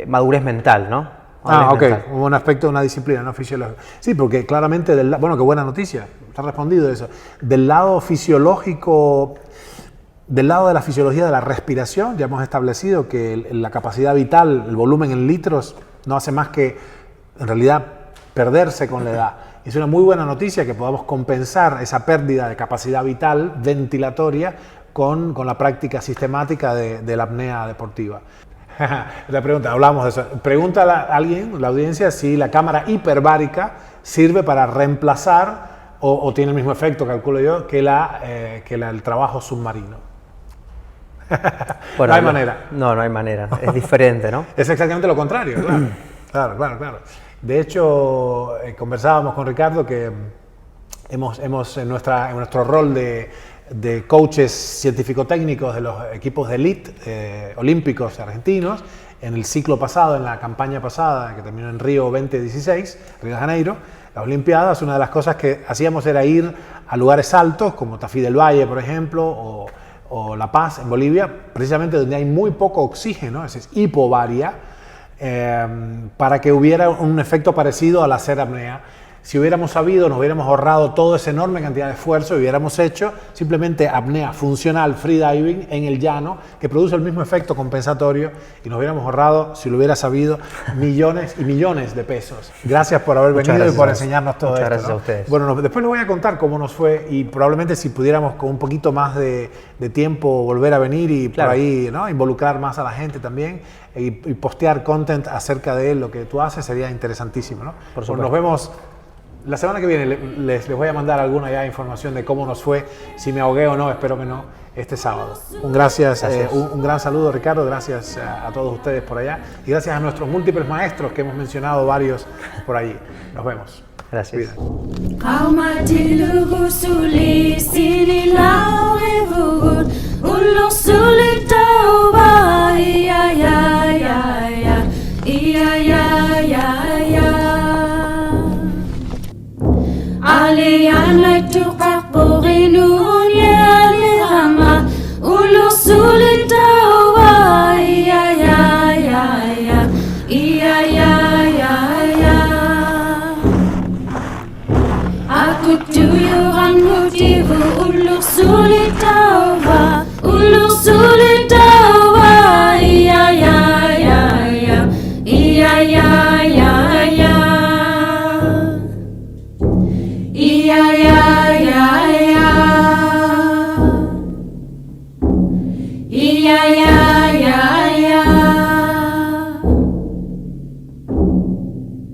madurez mental, ¿no? Ok, un aspecto de una disciplina, no fisiológica. Sí, porque claramente, bueno, qué buena noticia, te ha respondido eso. Del lado fisiológico, del lado de la fisiología de la respiración, ya hemos establecido que la capacidad vital, el volumen en litros, no hace más que, en realidad, perderse con la edad. Y es una muy buena noticia que podamos compensar esa pérdida de capacidad vital ventilatoria con la práctica sistemática de la apnea deportiva. La pregunta, hablamos de eso. Pregunta a alguien, la audiencia, si la cámara hiperbárica sirve para reemplazar o tiene el mismo efecto, calculo yo, que el trabajo submarino. Bueno, no hay manera. No hay manera. Es diferente, ¿no? Es exactamente lo contrario, claro. Claro. De hecho, conversábamos con Ricardo que hemos en nuestro rol de coaches científico-técnicos de los equipos de elite olímpicos argentinos, en el ciclo pasado, en la campaña pasada, que terminó en Río 2016, Río de Janeiro, las Olimpiadas, una de las cosas que hacíamos era ir a lugares altos, como Tafí del Valle, por ejemplo, o La Paz, en Bolivia, precisamente donde hay muy poco oxígeno, ese es hipobaria, para que hubiera un efecto parecido al hacer apnea. Si hubiéramos sabido, nos hubiéramos ahorrado toda esa enorme cantidad de esfuerzo y hubiéramos hecho simplemente apnea funcional, freediving, en el llano, que produce el mismo efecto compensatorio, y nos hubiéramos ahorrado, si lo hubiera sabido, millones y millones de pesos. Gracias por haber venido y por enseñarnos todo esto. Muchas gracias a ustedes. Bueno, después les voy a contar cómo nos fue y probablemente si pudiéramos con un poquito más de tiempo volver a venir y por ahí, ¿no?, involucrar más a la gente también y postear content acerca de lo que tú haces sería interesantísimo, ¿no? Por supuesto. Nos vemos la semana que viene, les voy a mandar alguna ya información de cómo nos fue, si me ahogué o no, espero que no, este sábado. Un gran saludo, Ricardo, gracias a todos ustedes por allá y gracias a nuestros múltiples maestros que hemos mencionado varios por allí. Nos vemos. Gracias. Cuídate. María.